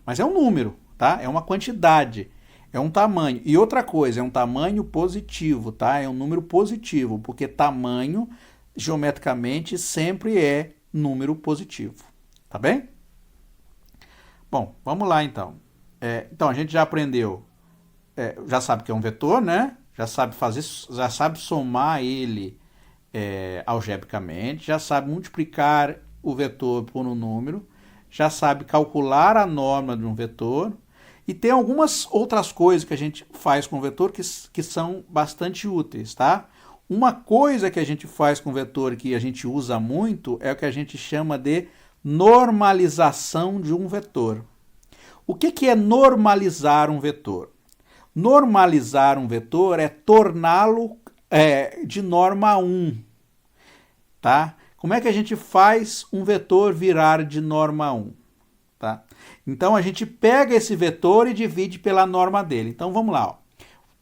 Speaker 1: Mas é um número, tá? É uma quantidade, é um tamanho. E outra coisa, é um tamanho positivo, tá? É um número positivo, porque tamanho, geometricamente, sempre é número positivo. Tá bem? Bom, vamos lá então. Então, a gente já aprendeu, já sabe que é um vetor, né? Já sabe somar ele algebricamente, já sabe multiplicar o vetor por um número, já sabe calcular a norma de um vetor, e tem algumas outras coisas que a gente faz com o vetor que são bastante úteis, tá? Uma coisa que a gente faz com o vetor que a gente usa muito é o que a gente chama de normalização de um vetor. O que é normalizar um vetor? Normalizar um vetor é torná-lo de norma 1, tá? Como é que a gente faz um vetor virar de norma 1? Tá? Então, a gente pega esse vetor e divide pela norma dele. Então, vamos lá. Ó.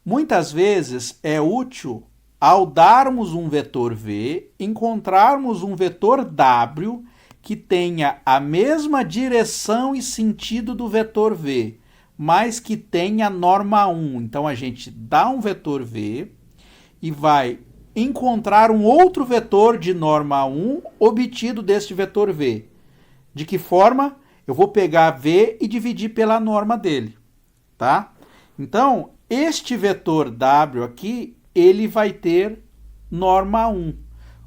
Speaker 1: Muitas vezes é útil, ao darmos um vetor V, encontrarmos um vetor W que tenha a mesma direção e sentido do vetor V, mas que tenha norma 1. Então, a gente dá um vetor V e vai encontrar um outro vetor de norma 1 obtido deste vetor V. De que forma? Eu vou pegar V e dividir pela norma dele, tá? Então, este vetor W aqui, ele vai ter norma 1.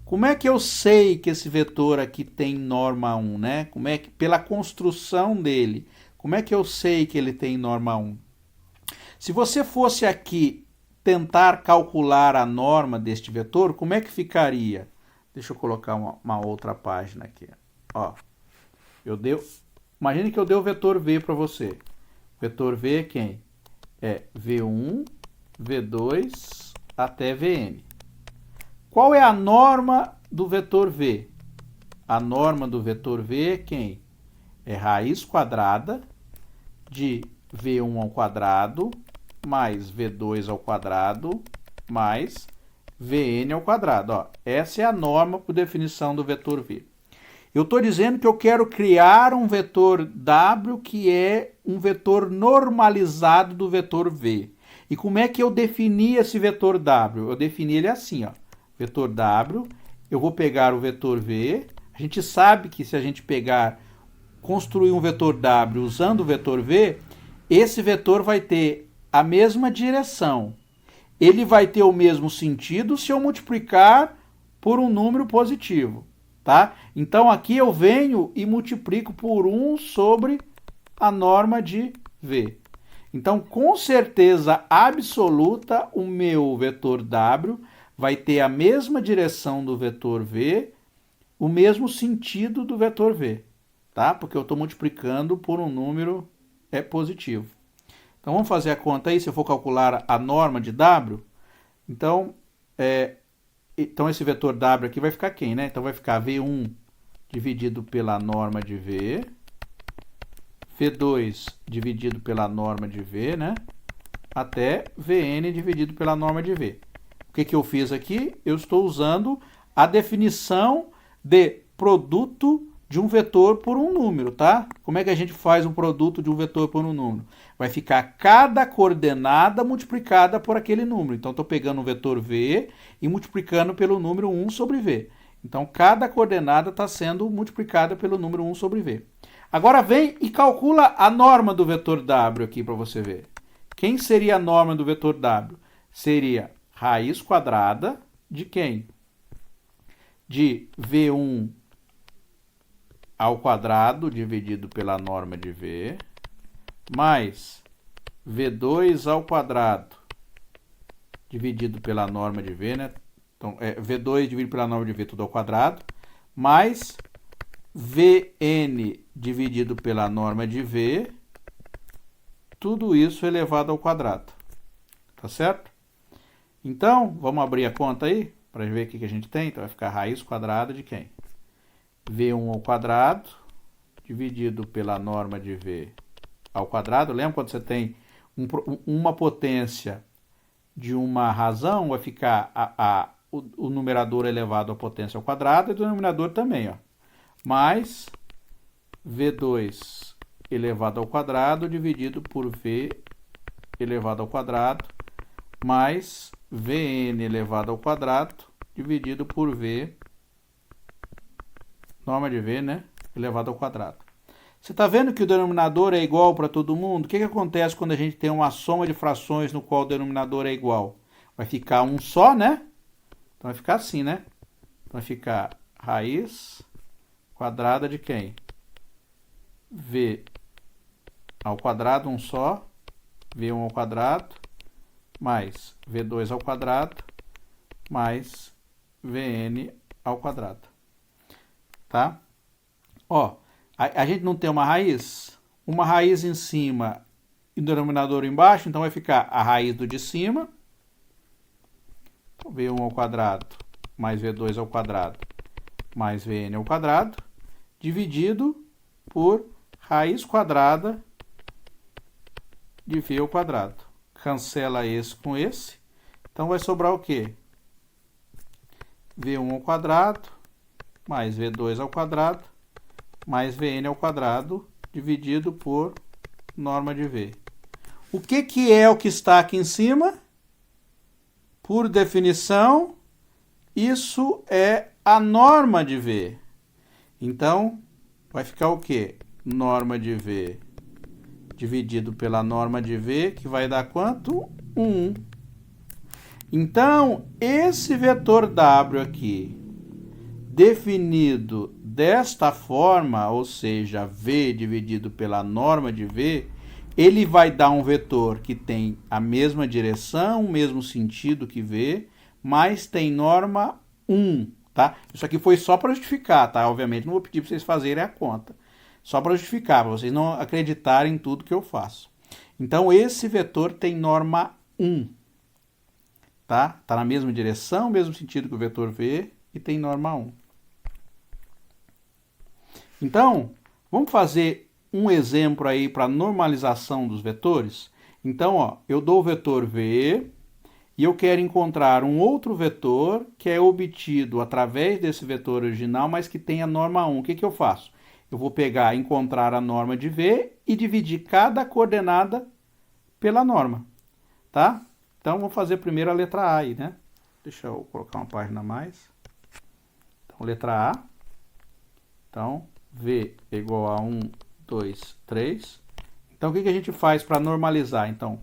Speaker 1: Como é que eu sei que esse vetor aqui tem norma 1, né? Como é que, pela construção dele, Como é que eu sei que ele tem norma 1? Se você fosse aqui tentar calcular a norma deste vetor, como é que ficaria? Deixa eu colocar uma outra página aqui. Ó, imagine que eu dei o vetor V para você. O vetor V é quem? É V1, V2 até Vn. Qual é a norma do vetor V? A norma do vetor V é quem? É raiz quadrada de V1 ao quadrado mais V2 ao quadrado mais Vn ao quadrado. Ó, essa é a norma por definição do vetor V. Eu estou dizendo que eu quero criar um vetor W que é um vetor normalizado do vetor V. E como é que eu defini esse vetor W? Eu defini ele assim, ó. Vetor W, eu vou pegar o vetor V. A gente sabe que se a gente construir um vetor W usando o vetor V, esse vetor vai ter a mesma direção. Ele vai ter o mesmo sentido se eu multiplicar por um número positivo. Tá? Então aqui eu venho e multiplico por 1 sobre a norma de V. Então, com certeza absoluta, o meu vetor W vai ter a mesma direção do vetor V, o mesmo sentido do vetor V, tá? Porque eu estou multiplicando por um número positivo. Então, vamos fazer a conta aí, se eu for calcular a norma de W. Então, esse vetor W aqui vai ficar quem, né? Então, vai ficar V1 dividido pela norma de V, V2 dividido pela norma de V, né? Até Vn dividido pela norma de V. O que eu fiz aqui? Eu estou usando a definição de produto de um vetor por um número, tá? Como é que a gente faz um produto de um vetor por um número? Vai ficar cada coordenada multiplicada por aquele número. Então, estou pegando um vetor V e multiplicando pelo número 1 sobre V. Então, cada coordenada está sendo multiplicada pelo número 1 sobre V. Agora, vem e calcula a norma do vetor W aqui para você ver. Quem seria a norma do vetor W? Seria raiz quadrada de quem? De V1 ao quadrado dividido pela norma de V, mais V2 ao quadrado dividido pela norma de V, né? Então, V2 dividido pela norma de V tudo ao quadrado, mais Vn dividido pela norma de V, tudo isso elevado ao quadrado. Tá certo? Então, vamos abrir a conta aí, para ver o que a gente tem. Então, vai ficar raiz quadrada de quem? V1 ao quadrado, dividido pela norma de V ao quadrado. Lembra quando você tem uma potência de uma razão, vai ficar o numerador elevado à potência ao quadrado e o denominador também, ó. Mais V2 elevado ao quadrado dividido por V elevado ao quadrado, mais Vn elevado ao quadrado dividido por V, norma de V, né? Elevado ao quadrado. Você está vendo que o denominador é igual para todo mundo? O que acontece quando a gente tem uma soma de frações no qual o denominador é igual? Vai ficar um só, né? Então vai ficar assim, né? Então vai ficar raiz quadrada de quem? V ao quadrado, um só. V1 ao quadrado, mais V2 ao quadrado, mais Vn ao quadrado. Tá? Ó, a gente não tem uma raiz em cima e o denominador embaixo, então vai ficar a raiz do de cima, V1 ao quadrado, mais V2 ao quadrado, mais Vn ao quadrado, dividido por raiz quadrada de V ao quadrado. Cancela esse com esse, então vai sobrar o quê? V1 ao quadrado, mais V2 ao quadrado, mais Vn ao quadrado, dividido por norma de V. O que é o que está aqui em cima? Por definição, isso é a norma de V. Então, vai ficar o quê? Norma de V dividido pela norma de V, que vai dar quanto? 1. Então, esse vetor W aqui, definido desta forma, ou seja, V dividido pela norma de V, ele vai dar um vetor que tem a mesma direção, o mesmo sentido que V, mas tem norma 1, tá? Isso aqui foi só para justificar, tá? Obviamente não vou pedir para vocês fazerem a conta. Só para justificar, para vocês não acreditarem em tudo que eu faço. Então, esse vetor tem norma 1, tá? Tá na mesma direção, mesmo sentido que o vetor V, e tem norma 1. Então, vamos fazer um exemplo aí para normalização dos vetores. Então, ó, eu dou o vetor V e eu quero encontrar um outro vetor que é obtido através desse vetor original, mas que tem a norma 1. O que eu faço? Eu vou pegar, encontrar a norma de V e dividir cada coordenada pela norma, tá? Então, vou fazer primeiro a letra A aí, né? Deixa eu colocar uma página a mais. Então, letra A. Então, V é igual a 1, 2, 3. Então, o que a gente faz para normalizar? Então,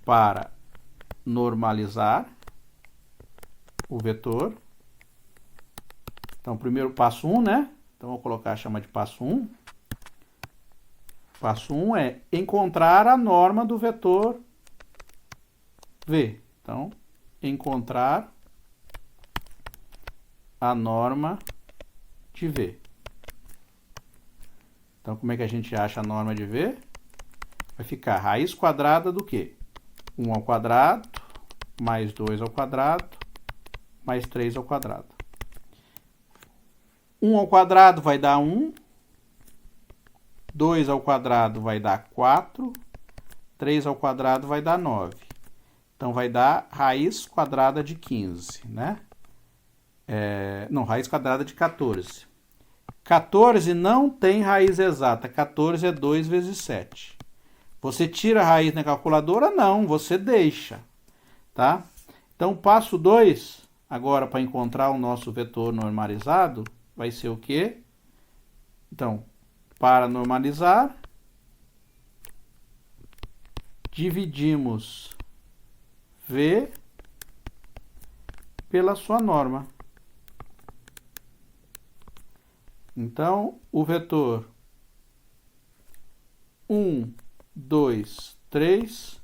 Speaker 1: para normalizar o vetor. Então, primeiro passo 1, né? Então, vou colocar, chama de passo 1. Passo 1 é encontrar a norma do vetor V. Então, encontrar a norma de V. Então, como é que a gente acha a norma de V? Vai ficar raiz quadrada do quê? 1 ao quadrado, mais 2 ao quadrado, mais 3 ao quadrado. 1 ao quadrado vai dar 1. 2 ao quadrado vai dar 4. 3 ao quadrado vai dar 9. Então, vai dar raiz quadrada de 15, né? Não, raiz quadrada de 14. 14 não tem raiz exata. 14 é 2 vezes 7. Você tira a raiz na calculadora? Não, você deixa, tá? Então, passo 2, agora para encontrar o nosso vetor normalizado, vai ser o quê? Então, para normalizar, dividimos V pela sua norma. Então, o vetor 1, 2, 3,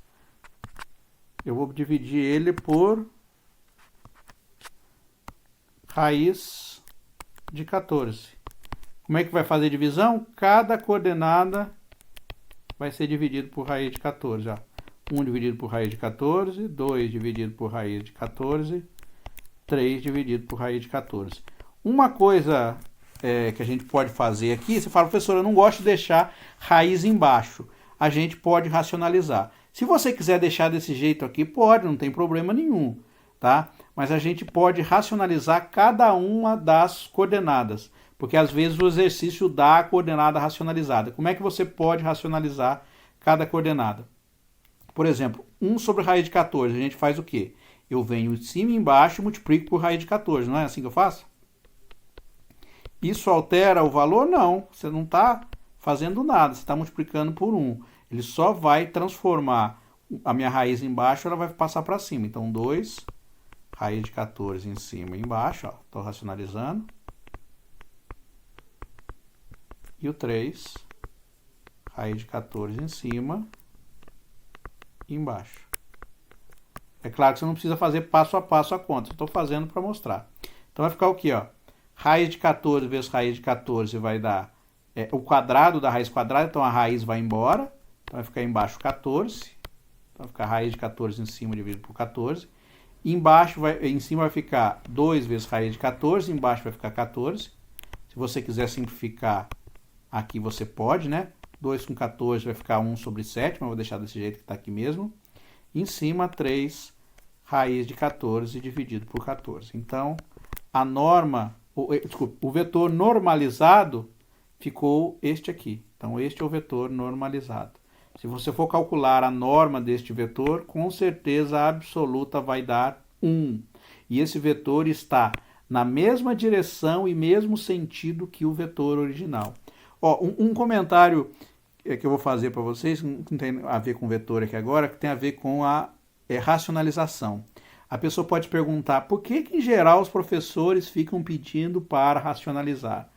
Speaker 1: eu vou dividir ele por raiz de 14. Como é que vai fazer divisão? Cada coordenada vai ser dividido por raiz de 14. Ó. 1 dividido por raiz de 14, 2 dividido por raiz de 14, 3 dividido por raiz de 14. Uma coisa que a gente pode fazer aqui, você fala, professor, eu não gosto de deixar raiz embaixo. A gente pode racionalizar. Se você quiser deixar desse jeito aqui, pode, não tem problema nenhum, tá? Mas a gente pode racionalizar cada uma das coordenadas, porque às vezes o exercício dá a coordenada racionalizada. Como é que você pode racionalizar cada coordenada? Por exemplo, 1 sobre raiz de 14, a gente faz o quê? Eu venho de cima e embaixo e multiplico por raiz de 14, não é assim que eu faço? Isso altera o valor? Não, você não está fazendo nada, você está multiplicando por 1. Ele só vai transformar a minha raiz embaixo, ela vai passar para cima. Então, 2, raiz de 14 em cima e embaixo, estou racionalizando. E o 3, raiz de 14 em cima e embaixo. É claro que você não precisa fazer passo a passo a conta, eu estou fazendo para mostrar. Então, vai ficar o quê? Ó? Raiz de 14 vezes raiz de 14 vai dar o quadrado da raiz quadrada, então a raiz vai embora. Então vai ficar embaixo 14. Então vai ficar raiz de 14 em cima dividido por 14. Em cima vai ficar 2 vezes raiz de 14, embaixo vai ficar 14. Se você quiser simplificar aqui, você pode, né? 2 com 14 vai ficar 1 sobre 7, mas vou deixar desse jeito que está aqui mesmo. Em cima, 3 raiz de 14 dividido por 14. Então, a norma... o vetor normalizado ficou este aqui. Então, este é o vetor normalizado. Se você for calcular a norma deste vetor, com certeza absoluta vai dar 1. E esse vetor está na mesma direção e mesmo sentido que o vetor original. Ó, um comentário que eu vou fazer para vocês, não tem a ver com vetor aqui agora, que tem a ver com a racionalização. a pessoa pode perguntar por que em geral os professores ficam pedindo para racionalizar.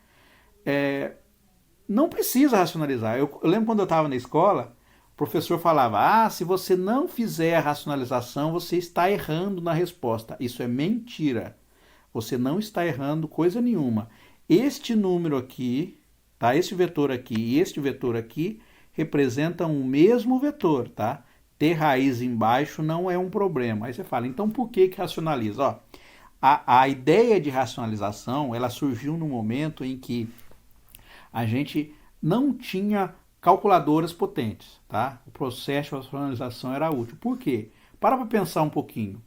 Speaker 1: Não precisa racionalizar. Eu lembro quando eu estava na escola, o professor falava, se você não fizer a racionalização, você está errando na resposta. Isso é mentira. Você não está errando coisa nenhuma. Este número aqui, tá? Este vetor aqui e este vetor aqui representam o mesmo vetor, tá? Ter raiz embaixo não é um problema. Aí você fala, então por que racionaliza? Ó, a ideia de racionalização, ela surgiu no momento em que a gente não tinha calculadoras potentes, tá? O processo de racionalização era útil. Por quê? Para pensar um pouquinho.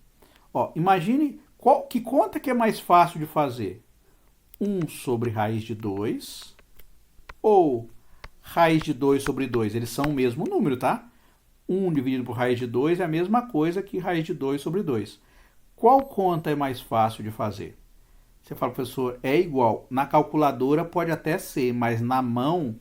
Speaker 1: Ó, imagine que conta que é mais fácil de fazer. 1 sobre raiz de 2 ou raiz de 2 sobre 2. Eles são o mesmo número, tá? 1 dividido por raiz de 2 é a mesma coisa que raiz de 2 sobre 2. Qual conta é mais fácil de fazer? Você fala, professor, é igual. Na calculadora pode até ser, mas na mão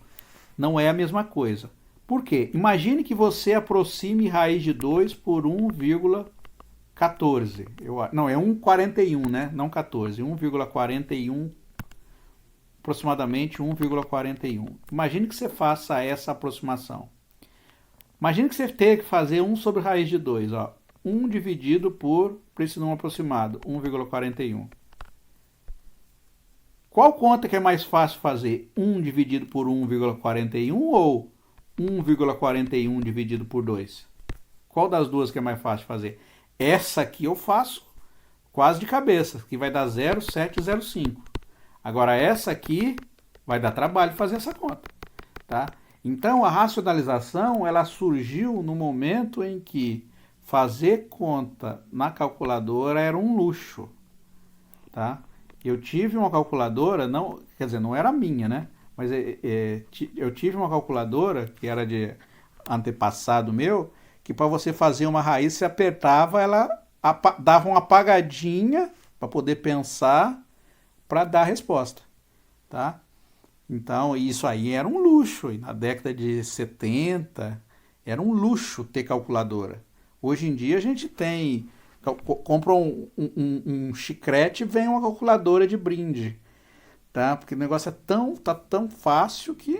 Speaker 1: não é a mesma coisa. Por quê? Imagine que você aproxime raiz de 2 por 1,14. Não, é 1,41, né? Não 14. 1,41, aproximadamente 1,41. Imagine que você faça essa aproximação. Imagine que você tenha que fazer 1 sobre raiz de 2. Ó. 1 dividido por esse número aproximado, 1,41. Qual conta que é mais fácil fazer? 1 dividido por 1,41 ou 1,41 dividido por 2? Qual das duas que é mais fácil fazer? Essa aqui eu faço quase de cabeça, que vai dar 0,705. Agora essa aqui vai dar trabalho fazer essa conta, tá? Então a racionalização ela surgiu no momento em que fazer conta na calculadora era um luxo, tá? Eu tive uma calculadora, quer dizer, não era minha, né? Mas eu tive uma calculadora que era de antepassado meu, que para você fazer uma raiz, você apertava, ela dava uma apagadinha para poder pensar, para dar a resposta, tá? Então, isso aí era um luxo. E na década de 70, era um luxo ter calculadora. Hoje em dia a gente tem... Compra um chiclete e vem uma calculadora de brinde, tá? Porque o negócio tá tão fácil que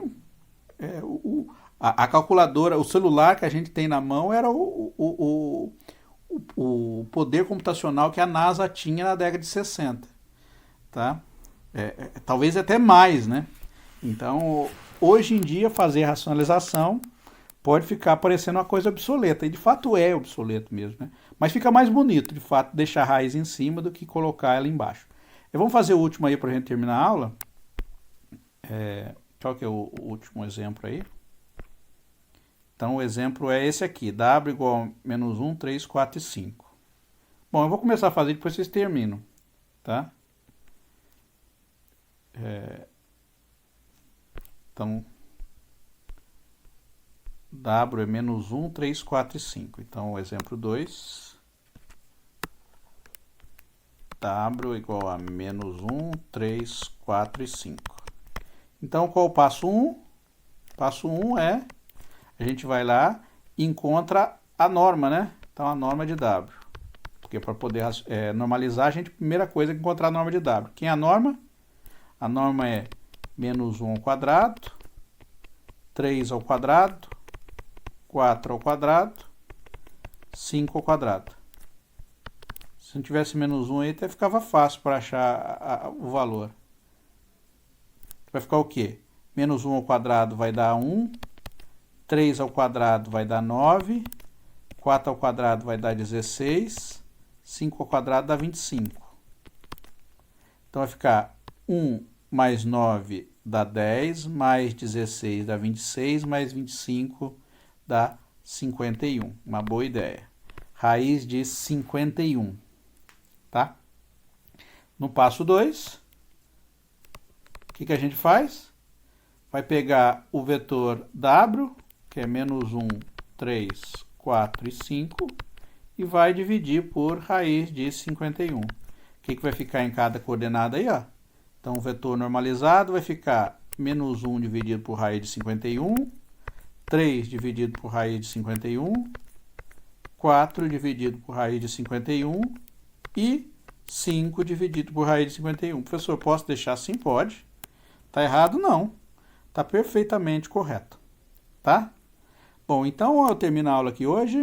Speaker 1: a calculadora, o celular que a gente tem na mão era o poder computacional que a NASA tinha na década de 60, tá? Talvez até mais, né? Então, hoje em dia, fazer racionalização pode ficar parecendo uma coisa obsoleta, e de fato é obsoleto mesmo, né? Mas fica mais bonito, de fato, deixar a raiz em cima do que colocar ela embaixo. Vamos fazer o último aí para a gente terminar a aula. Qual que é o último exemplo aí? Então, o exemplo é esse aqui, w igual a menos 1, 3, 4 e 5. Bom, eu vou começar a fazer, depois vocês terminam, tá? Então, w é menos 1, 3, 4 e 5. Então, o exemplo 2. W igual a menos 1, 3, 4 e 5. Então, qual é o passo 1? Passo 1 é, a gente vai lá e encontra a norma, né? Então, a norma de W. Porque para poder normalizar, a primeira coisa é encontrar a norma de W. Quem é a norma? A norma é menos 1 ao quadrado, 3 ao quadrado, 4 ao quadrado, 5 ao quadrado. Se não tivesse menos 1 aí, até ficava fácil para achar o valor. Vai ficar o quê? Menos 1 ao quadrado vai dar 1, 3 ao quadrado vai dar 9, 4 ao quadrado vai dar 16, 5 ao quadrado dá 25. Então vai ficar 1 mais 9 dá 10, mais 16 dá 26, mais 25 dá 51. Uma boa ideia. Raiz de 51. Tá? No passo 2, o que a gente faz? Vai pegar o vetor W, que é menos 1, 3, 4 e 5, e vai dividir por raiz de 51. O que vai ficar em cada coordenada aí? Ó? Então, o vetor normalizado vai ficar menos 1 dividido por raiz de 51, 3 dividido por raiz de 51, 4 dividido por raiz de 51 e 5 dividido por raiz de 51. Professor, posso deixar assim? Pode. Tá errado? Não. Tá perfeitamente correto. Tá? Bom, então eu termino a aula aqui hoje.